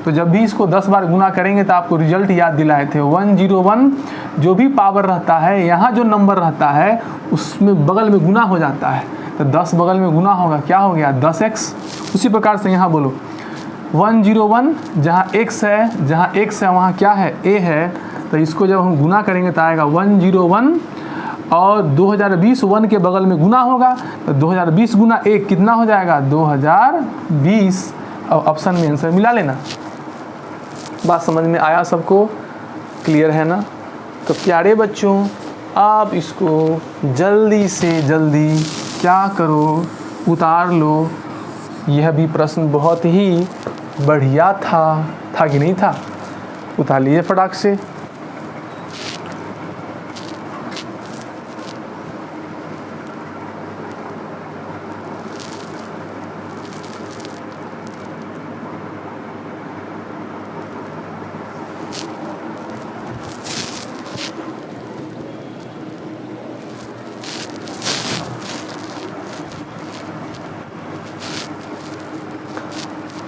तो जब भी इसको 10 बार गुना करेंगे तो आपको रिजल्ट याद दिलाए थे 101 जो भी पावर रहता है, यहाँ जो नंबर रहता है उसमें बगल में गुना हो जाता है, तो 10 बगल में गुना होगा, क्या हो गया 10x। उसी प्रकार से यहाँ बोलो 101 जहाँ x है, जहाँ x है वहाँ क्या है a है, तो इसको जब हम गुना करेंगे तो आएगा 101 और 2020 1 के बगल में गुना होगा, तो 2020 गुना 1 कितना हो जाएगा 2020। अब ऑप्शन में आंसर मिला लेना। बात समझ में आया सबको, क्लियर है ना। तो प्यारे बच्चों आप इसको जल्दी से जल्दी क्या करो, उतार लो। यह भी प्रश्न बहुत ही बढ़िया था कि नहीं था, उतार लीजिए फटाक से।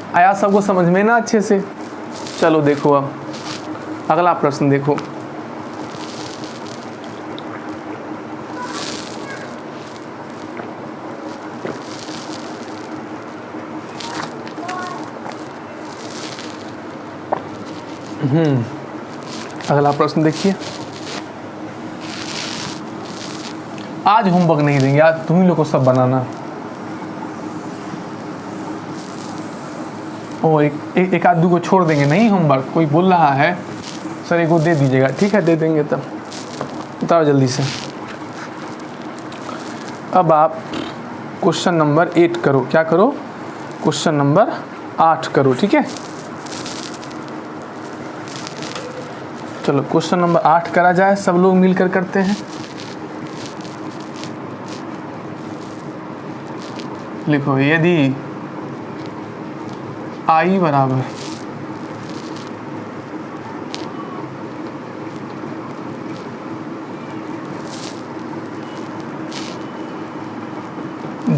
आया सबको समझ में ना अच्छे से। चलो देखो अब अगला प्रश्न देखो। अगला प्रश्न देखिए। आज होमवर्क नहीं देंगे, आज तुम ही लोग को सब बनाना। ओ एक आध दो को छोड़ देंगे, नहीं होमवर्क कोई बोल रहा है सर एक को दे दीजिएगा, ठीक है दे देंगे। तब उतारो जल्दी से। अब आप क्वेश्चन नंबर 8 करो, क्या करो क्वेश्चन नंबर 8 करो, ठीक है। चलो क्वेश्चन नंबर 8 करा जाए, सब लोग मिलकर करते हैं। लिखो यदि I बराबर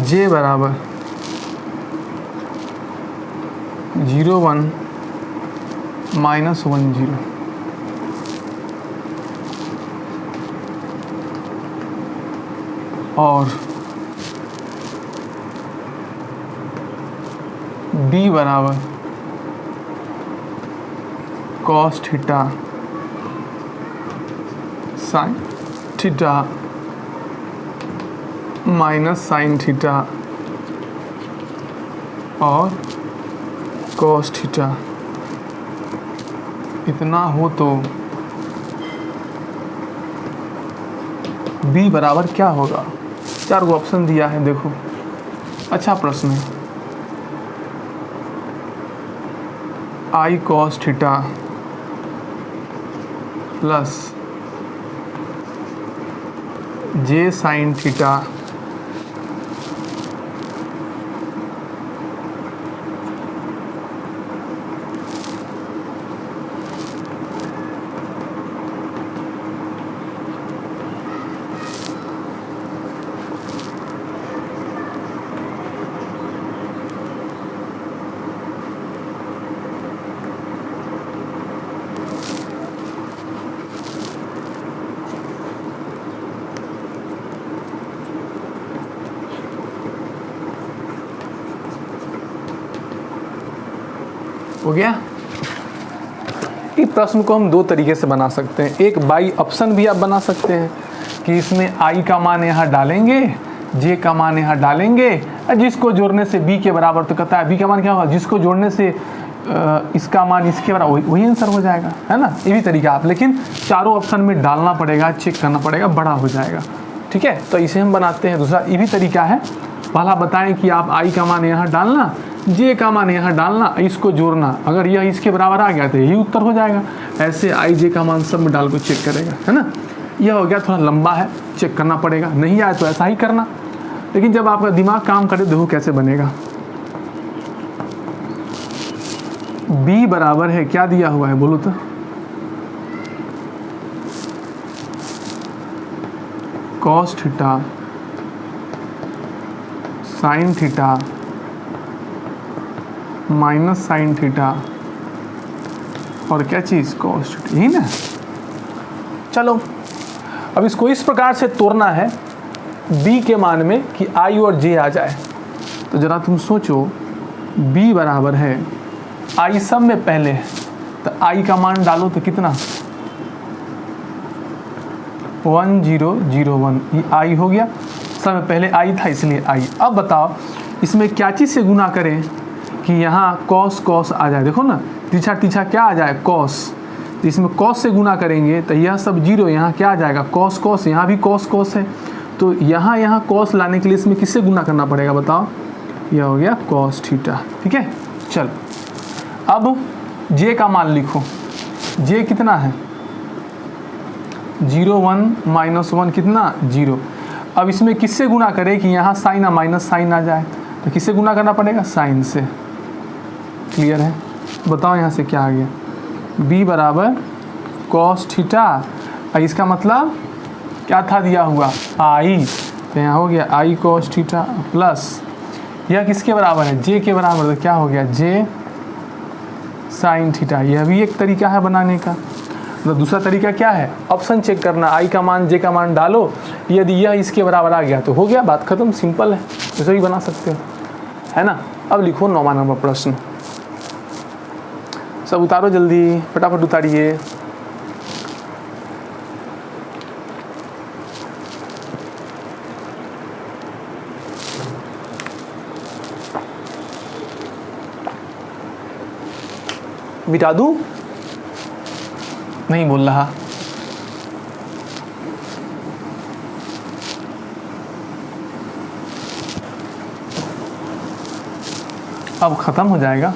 J बराबर 01 -10 और B बराबर cos theta sin theta minus sine theta और cos थीटा, इतना हो तो B बराबर क्या होगा। 4 को ऑप्शन दिया है, देखो अच्छा प्रश्न है। I cos theta plus J sine theta हो गया। इस प्रश्न को हम दो तरीके से बना सकते हैं। एक बाई ऑप्शन भी आप बना सकते हैं कि इसमें आई का मान यहाँ डालेंगे, जे का मान यहाँ डालेंगे, जिसको जोड़ने से बी के बराबर, तो कहता है बी का मान क्या होगा, जिसको जोड़ने से इसका मान इसके बराबर, वही आंसर हो जाएगा, है ना। ये भी तरीका आप, लेकिन चारों ऑप्शन में डालना पड़ेगा, चेक करना पड़ेगा, बड़ा हो जाएगा। ठीक है, तो इसे हम बनाते हैं। दूसरा ये भी तरीका है, पहला बताएं कि आप आई का मान यहाँ डालना, जे का मान यहाँ डालना, इसको जोड़ना, अगर यह इसके बराबर आ गया तो यही उत्तर हो जाएगा। ऐसे आई जे का मान सब में डाल को चेक करेगा, है ना। यह हो गया, थोड़ा लंबा है, चेक करना पड़ेगा, नहीं आए तो ऐसा ही करना। लेकिन जब आपका दिमाग काम करे देखो कैसे बनेगा। b बराबर है, क्या दिया हुआ है बोलो तो, cos theta sine theta minus sine theta और क्या चीज़, कॉस थीटा, यही ना। चलो अब इसको इस प्रकार से तोड़ना है b के मान में कि i और j आ जाए। तो जरा तुम सोचो, b बराबर है i सब में पहले है, तो i का मान डालो तो कितना, 1001, ये i हो गया, सब में पहले i था इसलिए i। अब बताओ इसमें क्या चीज़ से गुना करें कि यहाँ कॉस कॉस आ जाए, देखो ना, तीछा तीछा क्या आ जाए, कॉस, तो इसमें कॉस से गुना करेंगे तो यह सब जीरो, यहाँ क्या आ जाएगा, कॉस कॉस, यहाँ भी कॉस कॉस है, तो यहाँ कॉस लाने के लिए इसमें किससे गुना करना पड़ेगा बताओ, यह हो गया कॉस थीटा। ठीक है, चल अब जे का मान लिखो, जे कितना है, 0 1 माइनस 1 कितना, 0। अब इसमें किससे गुना करें कि यहाँ साइन या माइनस साइन आ जाए, तो किससे गुना करना पड़ेगा, साइन से। क्लियर है, बताओ यहाँ से क्या आ गया, b बराबर कॉस थीटा, इसका मतलब क्या था दिया हुआ, i, तो यहाँ हो गया i कॉस थीटा प्लस, यह किसके बराबर है, j के बराबर, तो क्या हो गया j साइन थीटा। यह भी एक तरीका है बनाने का। तो दूसरा तरीका क्या है, ऑप्शन चेक करना, i का मान j का मान डालो, यदि यह इसके बराबर आ गया तो हो गया, बात खत्म, सिंपल है, इसे भी बना सकते हो, है ना। अब लिखो 9वां नंबर प्रश्न, सब उतारो जल्दी, फटाफट उतारिए। मिटा दूं, नहीं बोल रहा, अब खत्म हो जाएगा।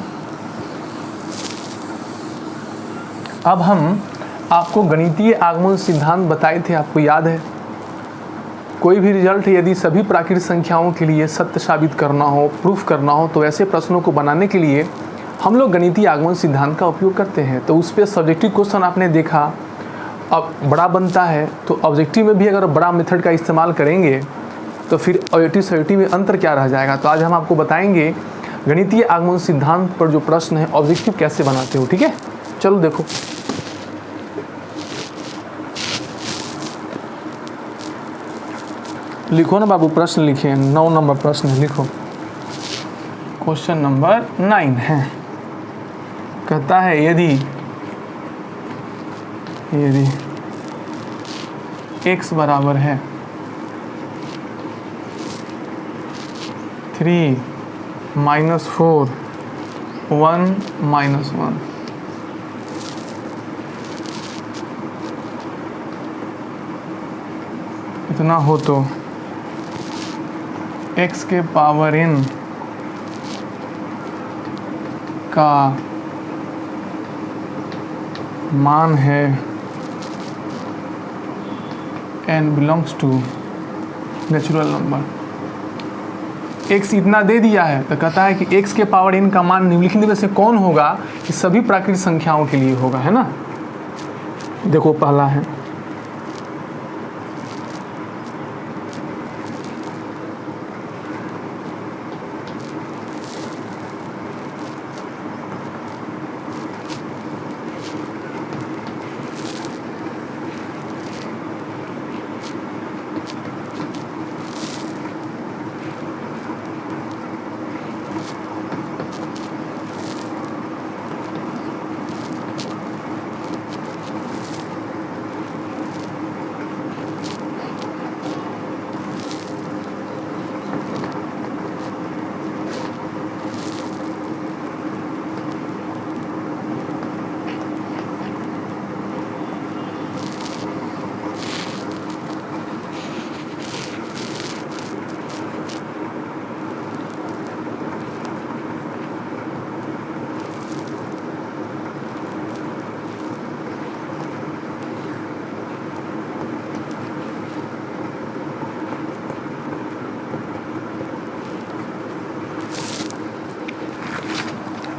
अब हम आपको गणितीय आगमन सिद्धांत बताए थे, आपको याद है। कोई भी रिजल्ट यदि सभी प्राकृतिक संख्याओं के लिए सत्य साबित करना हो, प्रूफ करना हो, तो ऐसे प्रश्नों को बनाने के लिए हम लोग गणितीय आगमन सिद्धांत का उपयोग करते हैं। तो उस पर सब्जेक्टिव क्वेश्चन आपने देखा, अब बड़ा बनता है, तो ऑब्जेक्टिव में भी अगर बड़ा मेथड का इस्तेमाल करेंगे तो फिर ऑब्जेक्टिव सब्जेक्टिव में अंतर क्या रह जाएगा। तो आज हम आपको बताएंगे गणितीय आगमन सिद्धांत पर जो प्रश्न है ऑब्जेक्टिव कैसे बनाते हो। ठीक है, चलो देखो, लिखो ना बाबू, प्रश्न लिखिए, 9 नंबर प्रश्न लिखो, क्वेश्चन नंबर 9 है। कहता है यदि x बराबर है 3 - 4 1 - 1, इतना हो तो x के पावर n का मान है n belongs to natural number. x इतना दे दिया है तो कहता है कि x के पावर n का मान निम्नलिखित में से कौन होगा कि सभी प्राकृतिक संख्याओं के लिए होगा, है ना। देखो पहला है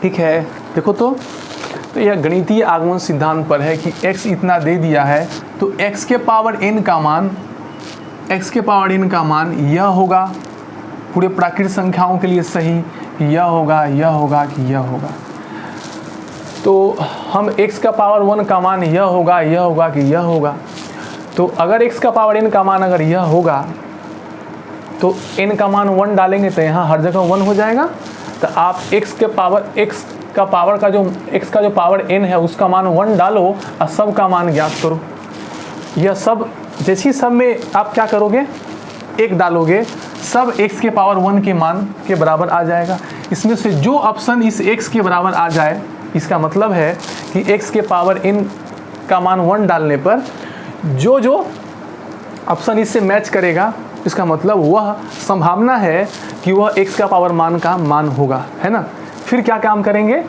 ठीक है। देखो तो यह गणितीय आगमन सिद्धांत पर है कि x इतना दे दिया है तो x के पावर n का मान यह होगा, पूरे प्राकृतिक संख्याओं के लिए सही, यह होगा, यह होगा कि यह होगा। तो हम x का पावर 1 का मान यह होगा, यह होगा कि यह होगा। तो अगर x का पावर n का मान अगर यह होगा तो n का मान 1 डालेंगे तो यहाँ हर जगह 1 हो जाएगा। तो आप x का पावर का जो पावर n है उसका मान 1 डालो और सब का मान ज्ञात करो। यह सब जैसी सब में आप क्या करोगे, 1 डालोगे, सब x के पावर 1 के मान के बराबर आ जाएगा। इसमें से जो ऑप्शन इस x के बराबर आ जाए, इसका मतलब है कि x के पावर n का मान 1 डालने पर जो ऑप्शन इससे मैच करेगा, इसका मतलब वह संभावना है कि वह x का पावर मान का मान होगा, है ना। फिर क्या काम करेंगे,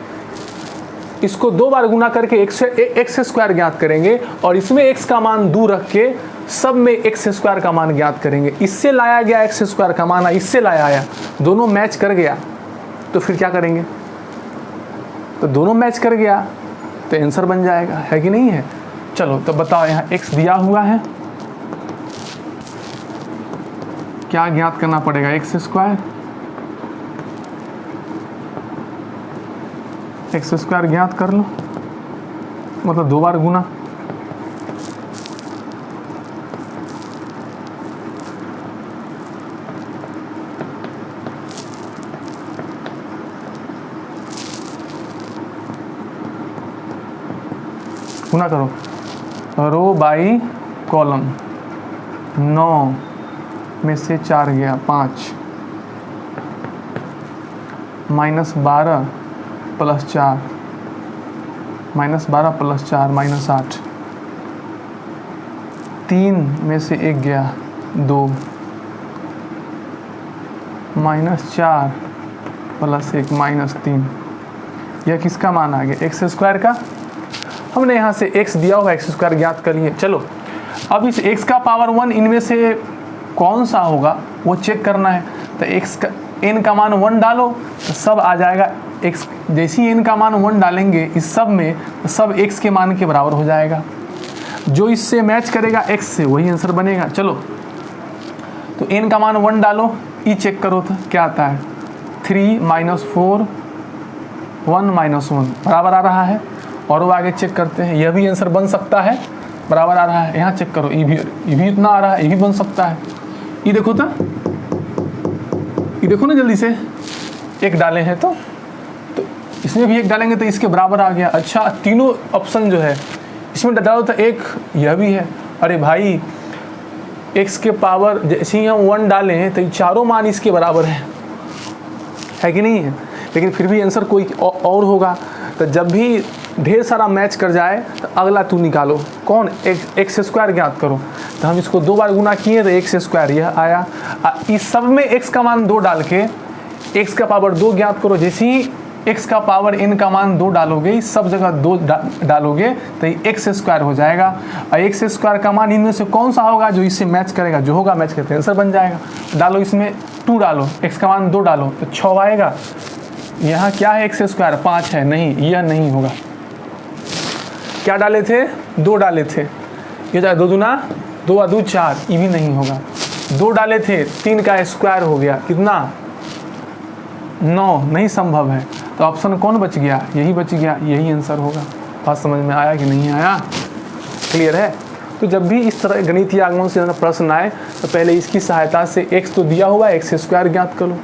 इसको 2 बार गुना करके x स्क्वायर ज्ञात करेंगे और इसमें x का मान 2 रख के सब में x स्क्वायर का मान ज्ञात करेंगे। इससे लाया गया x स्क्वायर का मान इससे लाया आया, दोनों मैच कर गया तो फिर क्या करेंगे, तो दोनों मैच कर गया तो आंसर बन जाएगा, है कि नहीं है। चलो तो बताओ, यहाँ x दिया हुआ है, क्या ज्ञात करना पड़ेगा, x स्क्वायर ज्ञात कर लो, मतलब 2 बार गुना। गुना करो, रो बाई कॉलम, 9 में से 4 गया 5, -12 + 4, -12 + 4 -8, 3 में से 1 गया 2, -4 + 1 -3। यह किसका मान आ गया, x स्क्वायर का। हमने यहाँ से x दिया हुआ x स्क्वायर ज्ञात कर लिए। चलो अब इस x का पावर 1 इनमें से कौन सा होगा वो चेक करना है। तो x का n का मान 1 डालो तो सब आ जाएगा x, जैसे ही n का मान 1 डालेंगे इस सब में तो सब x के मान के बराबर हो जाएगा। जो इससे मैच करेगा x से वही आंसर बनेगा। चलो तो n का मान 1 डालो, ई चेक करो तो क्या आता है, 3 - 4 1 - 1 बराबर आ रहा है। और वो आगे चेक करते हैं, यह भी आंसर बन सकता है, बराबर आ रहा है। यहाँ चेक करो, ये भी इतना आ रहा है, ये भी बन सकता है। ये देखो तो, ये देखो ना जल्दी से, 1 डाले हैं तो इसमें भी 1 डालेंगे तो इसके बराबर आ गया। अच्छा, तीनों ऑप्शन जो है इसमें डालो तो 1, यह भी है। अरे भाई x के पावर जैसे ही हम 1 डाले हैं तो चारों मान इसके बराबर है कि नहीं है। लेकिन फिर भी आंसर कोई और होगा। तो जब भी ढेर सारा मैच कर जाए तो अगला तू निकालो, कौन, x स्क्वायर ज्ञात करो। तो हम इसको 2 बार गुना किए तो x स्क्वायर यह आया। इस सब में x का मान 2 डाल के x का पावर 2 ज्ञात करो। जैसे ही x का पावर n का मान 2 डालोगे, इस सब जगह 2 डालोगे तो ये x स्क्वायर हो जाएगा। और x स्क्वायर का मान इनमें से कौन सा होगा जो इससे मैच करेगा, जो होगा मैच करके आंसर बन जाएगा। डालो इसमें 2 डालो, x का मान 2 डालो तो 6 आएगा। यहाँ क्या है x स्क्वायर 5 है, नहीं यह नहीं होगा। क्या डाले थे 2 डाले थे, ये जाए 2 दूना 2 2 4, ये भी नहीं होगा। 2 डाले थे 3 का स्क्वायर हो गया कितना 9, नहीं संभव है। तो ऑप्शन कौन बच गया, यही बच गया, यही आंसर होगा। बात समझ में आया कि नहीं आया, क्लियर है। तो जब भी इस तरह गणितीय आगमन से प्रश्न आए तो पहले इसकी सहायता से x तो दिया हुआ है, x स्क्वायर ज्ञात कर लो।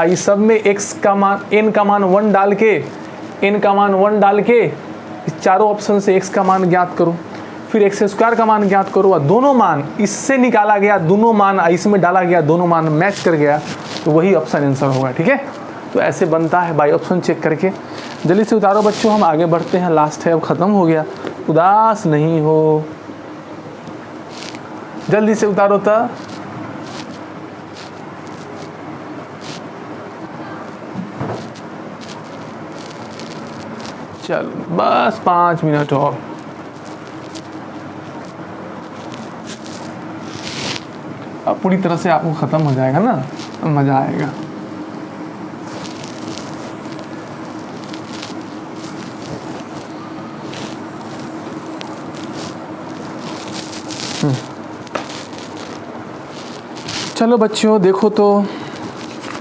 इस सब में x का मान n का मान 1 डाल के, n का मान 1 डाल के इस चारों ऑप्शन से x का मान ज्ञात करो, फिर x स्क्वायर का मान ज्ञात करो। और दोनों मान इससे निकाला गया, दोनों मान इसमें डाला गया, दोनों मान मैच कर गया तो वही ऑप्शन आंसर होगा। ठीक है, तो ऐसे बनता है बाई ऑप्शन चेक करके। जल्दी से उतारो बच्चों, हम आगे बढ़ते हैं, लास्ट है, अब ख़त्म हो गया। उदास नहीं हो, जल्दी से उतारो तो। चल बस 5 मिनट और। अब पूरी तरह से आपको ख़त्म हो जाएगा ना, मज़ा आएगा। चलो बच्चों देखो तो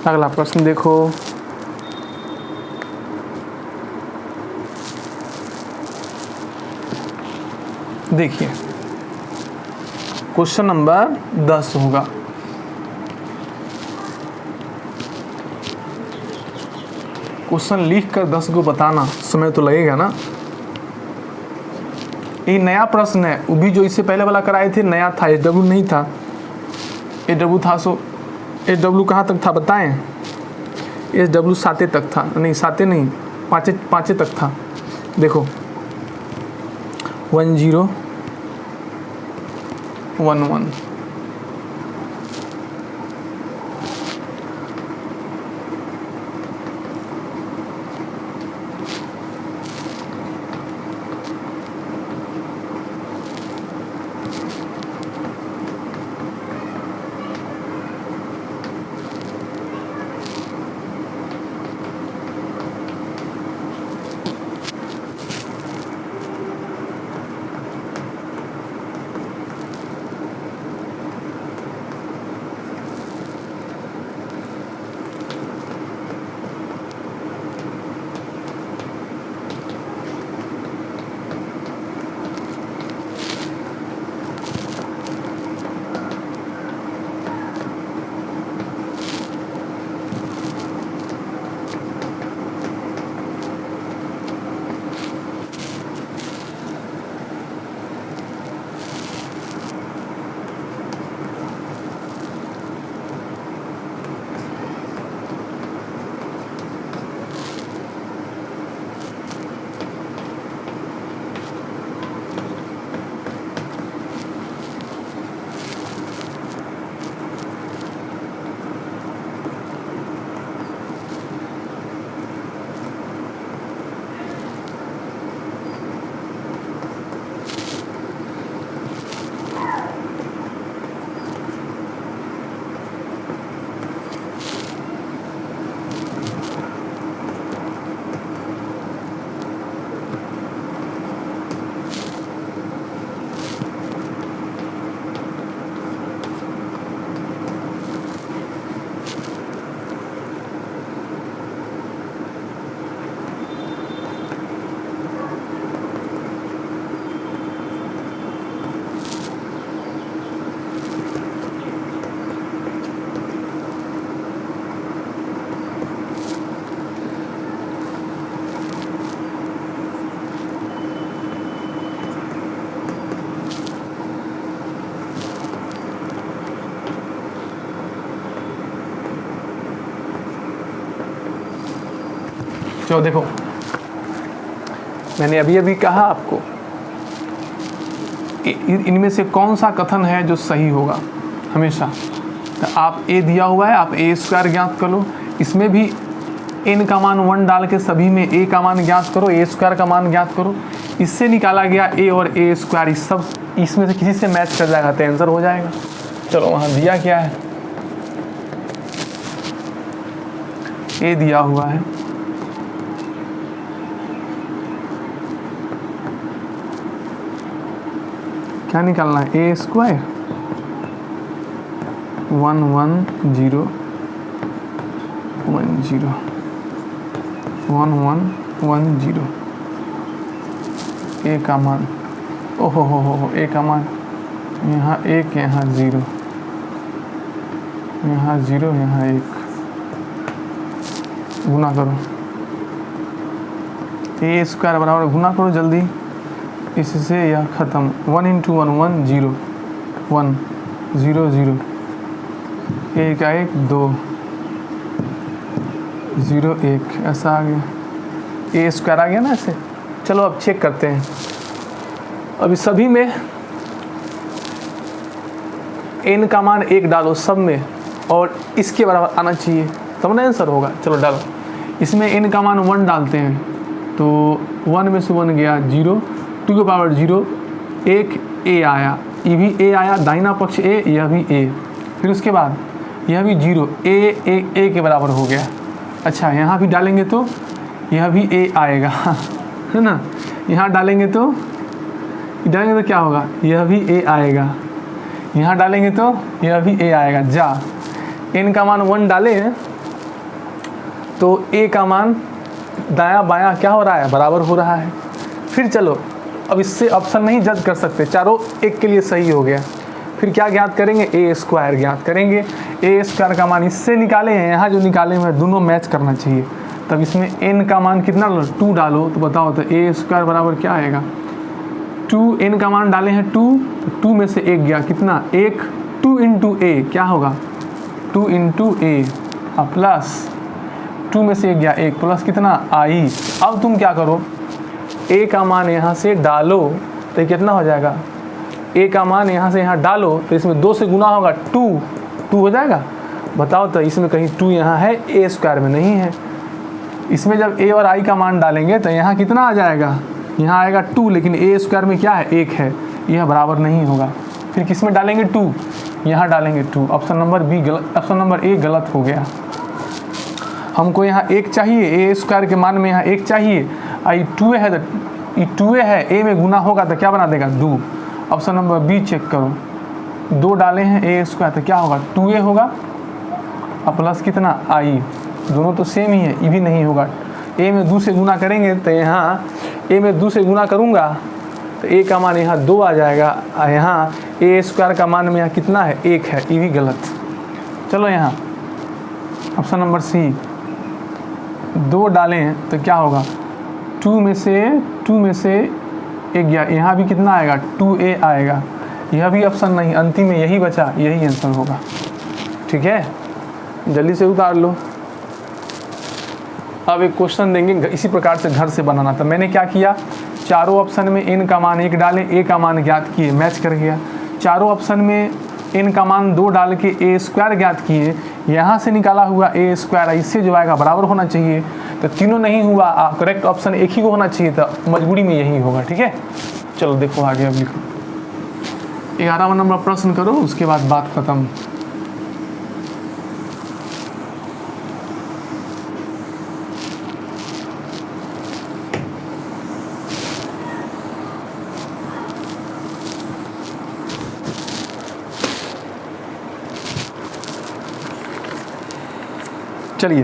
अगला प्रश्न देखो। देखिए क्वेश्चन नंबर 10 होगा। क्वेश्चन लिख कर 10 को बताना समय तो लगेगा ना। ये नया प्रश्न है, वो भी जो इससे पहले वाला कराए थे नया था, SW नहीं था। SW था, सो SW कहाँ तक था बताएं। SW 7 तक था, नहीं 7 नहीं 5 तक था। देखो 1011 चलो देखो, मैंने अभी अभी कहा आपको इनमें से कौन सा कथन है जो सही होगा हमेशा। तो आप ए दिया हुआ है, आप ए स्क्वायर ज्ञात कर लो। इसमें भी n का मान 1 डाल के सभी में a का मान ज्ञात करो, a स्क्वायर का मान ज्ञात करो। इससे निकाला गया a और a स्क्वायर, इस सब इसमें से किसी से मैच कर जाएगा तो आंसर हो जाएगा। चलो वहाँ दिया क्या है, a दिया हुआ है, क्या निकालना है, a स्क्वायर 1 1 0 1 0 1 1 1 0, a का मान, ओहो हो a का मान यहाँ 1 यहाँ 0, यहाँ 0 यहाँ 1, गुना करो, a स्क्वायर बराबर गुना करो जल्दी, इससे यह ख़त्म, 1 इंटू 1 1 0 1 0 0, 1 1 2 0 1, ऐसा आ गया, a स्क्वायर आ गया ना ऐसे। चलो अब चेक करते हैं, अभी सभी में n का मान 1 डालो सब में, और इसके बराबर आना चाहिए तब ना आंसर होगा। चलो डालो, इसमें n का मान 1 डालते हैं, तो 1 में से 1 गया 0, 2 के पावर 0, 1 a आया, ये भी a आया, दाहिना पक्ष a, यह भी a, फिर उसके बाद यह भी 0, a के बराबर हो गया। अच्छा यहाँ भी डालेंगे तो यह भी a आएगा है ना, यहाँ डालेंगे तो क्या होगा, यह भी a आएगा, यहाँ डालेंगे तो यह भी a आएगा। जा n का मान 1 डाले हैं तो a का मान दायां बायां क्या हो रहा है, बराबर हो रहा है। फिर चलो अब इससे ऑप्शन नहीं जज कर सकते, चारों एक के लिए सही हो गया। फिर क्या ज्ञात करेंगे, a स्क्वायर ज्ञात करेंगे। a स्क्वायर का मान इससे निकाले हैं, यहाँ जो निकाले हैं दोनों मैच करना चाहिए। तब इसमें n का मान कितना डालो, 2 डालो, तो बताओ तो a स्क्वायर बराबर क्या आएगा, 2, n का मान डाले हैं 2, 2 में से 1 गया कितना, 1, 2 इंटू a क्या होगा, 2 इंटू a, प्लस 2 में से 1 गया 1, प्लस कितना i। अब तुम क्या करो, a का मान यहाँ से डालो तो कितना हो जाएगा, a का मान यहाँ से यहाँ डालो तो इसमें 2 से गुना होगा, 2 हो जाएगा। बताओ तो इसमें कहीं 2 यहाँ है, a स्क्वायर में नहीं है। इसमें जब a और i का मान डालेंगे तो यहाँ कितना आ जाएगा, यहाँ आएगा 2, लेकिन a स्क्वायर में क्या है, 1 है, यह बराबर नहीं होगा। फिर किस में डालेंगे, 2, यहाँ डालेंगे 2। ऑप्शन नंबर बी गलत, ऑप्शन नंबर ए गलत हो गया। हमको यहाँ 1 चाहिए, a स्क्वायर के मान में यहाँ 1 चाहिए, आई 2 है तो 2 है, a में गुना होगा तो क्या बना देगा, 2। ऑप्शन नंबर बी चेक करो, 2 डाले हैं a स्क्वायर तो क्या होगा, 2a होगा, और प्लस कितना i, दोनों तो सेम ही है, ये भी नहीं होगा। a में 2 से गुना करेंगे तो यहाँ a में 2 से गुना करूँगा तो a का मान यहाँ 2 आ जाएगा, और यहाँ a स्क्वायर का मान में यहाँ कितना है, 1 है, ये भी गलत। चलो यहाँ ऑप्शन नंबर सी, 2 डालें हैं तो क्या होगा, 2 में से 1 गया, यहाँ भी कितना आएगा, 2a आएगा। यह भी ऑप्शन नहीं, अंतिम में यही बचा, यही आंसर होगा। ठीक है, जल्दी से उतार लो। अब एक क्वेश्चन देंगे इसी प्रकार से घर से बनाना था। मैंने क्या किया, चारों ऑप्शन में n का मान 1 डाले, a का मान ज्ञात किए, मैच कर गया। चारों ऑप्शन में n का मान 2 डाल के a स्क्वायर ज्ञात किए, यहाँ से निकाला हुआ a स्क्वायर इससे जो आएगा बराबर होना चाहिए। तो तीनों नहीं हुआ, करेक्ट ऑप्शन एक ही को होना चाहिए था, मजबूरी में यही होगा। ठीक है, चलो देखो आगे, अब लिखो 11वां नंबर प्रश्न करो, उसके बाद बात खत्म। चलिए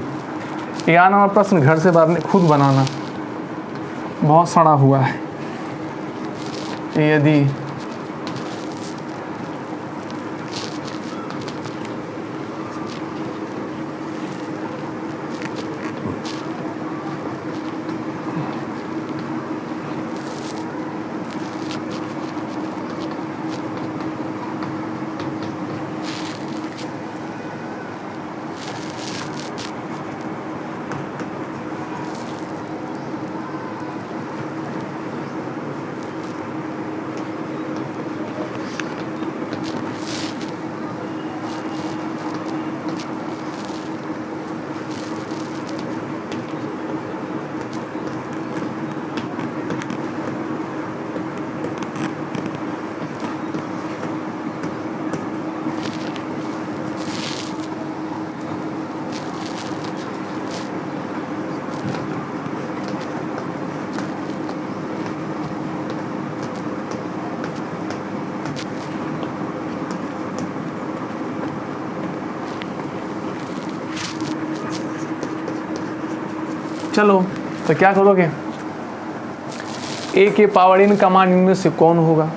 11वां नंबर प्रश्न घर से खुद बनाना, बहुत सड़ा हुआ है। यदि चलो तो क्या करोगे, ए के पावर n का मान इनमें से कौन होगा।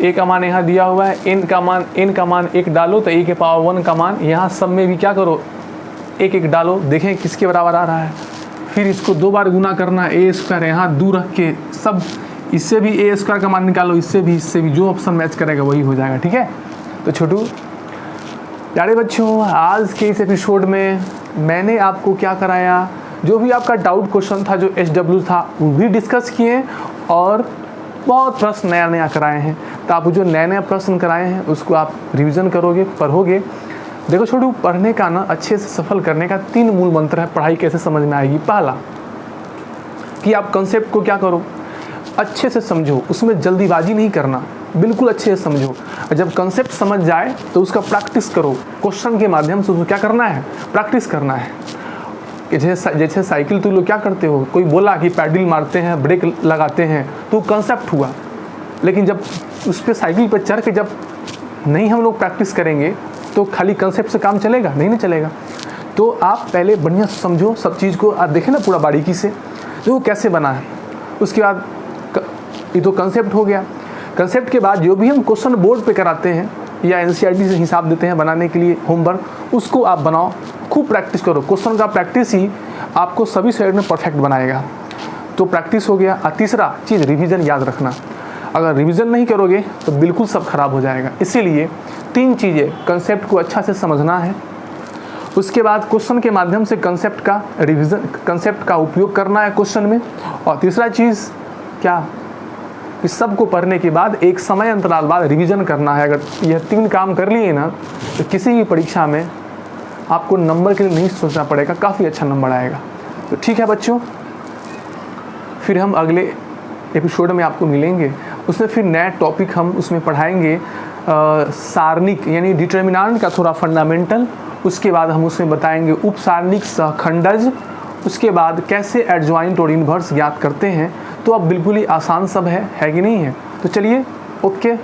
ए का मान यहाँ दिया हुआ है, n का मान 1 डालो तो ए के पावर 1 का मान यहाँ सब में भी क्या करो, 1 डालो, देखें किसके बराबर आ रहा है। फिर इसको 2 बार गुना करना, ए स्क्वायर यहाँ दूर रख के सब, इससे भी ए स्क्वायर का मान निकालो, इससे भी जो ऑप्शन मैच करेगा वही हो जाएगा। ठीक है, तो छोटू प्यारे बच्चों, आज के इस एपिसोड में मैंने आपको क्या कराया, जो भी आपका डाउट क्वेश्चन था, जो SW था, वो भी डिस्कस किए और बहुत प्रश्न नया कराए हैं। तो आप जो नए प्रश्न कराए हैं उसको आप रिवीजन करोगे, पढ़ोगे। देखो छोटू, पढ़ने का ना अच्छे से सफल करने का 3 मूल मंत्र है, पढ़ाई कैसे समझ में आएगी। पहला कि आप कंसेप्ट को क्या करो, अच्छे से समझो, उसमें जल्दीबाजी नहीं करना, बिल्कुल अच्छे से समझो। जब कंसेप्ट समझ जाए तो उसका प्रैक्टिस करो, क्वेश्चन के माध्यम से उसको क्या करना है, प्रैक्टिस करना है। जैसे साइकिल तुम लोग क्या करते हो, कोई बोला कि पैडल मारते हैं, ब्रेक लगाते हैं, तो कंसेप्ट हुआ, लेकिन जब उस पर साइकिल पर चढ़ के जब नहीं हम लोग प्रैक्टिस करेंगे तो खाली कंसेप्ट से काम चलेगा नहीं चलेगा। तो आप पहले बढ़िया से समझो सब चीज़ को, आप देखें ना पूरा बारीकी से जो कैसे बना है। उसके बाद ये तो कंसेप्ट हो गया। कंसेप्ट के बाद जो भी हम क्वेश्चन बोर्ड पे कराते हैं या NCERT से हिसाब देते हैं बनाने के लिए होमवर्क, उसको आप बनाओ, खूब प्रैक्टिस करो। क्वेश्चन का प्रैक्टिस ही आपको सभी साइड में परफेक्ट बनाएगा। तो प्रैक्टिस हो गया। और तीसरा चीज़ रिवीजन याद रखना, अगर रिवीजन नहीं करोगे तो बिल्कुल सब खराब हो जाएगा। इसीलिए 3 चीज़ें, कंसेप्ट को अच्छा से समझना है, उसके बाद क्वेश्चन के माध्यम से कंसेप्ट का रिवीजन, कंसेप्ट का उपयोग करना है क्वेश्चन में, और तीसरा चीज़ क्या, इस सब को पढ़ने के बाद एक समय अंतराल बाद रिवीजन करना है। अगर यह 3 काम कर लिए ना तो किसी भी परीक्षा में आपको नंबर के लिए नहीं सोचना पड़ेगा, काफ़ी अच्छा नंबर आएगा। तो ठीक है बच्चों, फिर हम अगले एपिसोड में आपको मिलेंगे, उसमें फिर नया टॉपिक हम उसमें पढ़ाएंगे, सारणिक यानी डिटर्मिनेंट का थोड़ा फंडामेंटल। उसके बाद हम उसमें बताएंगे उपसारणिक सहखंडज, उसके बाद कैसे एडजॉइंट और इन्वर्स ज्ञात करते हैं। तो अब बिल्कुल ही आसान सब है कि नहीं है। तो चलिए, ओके।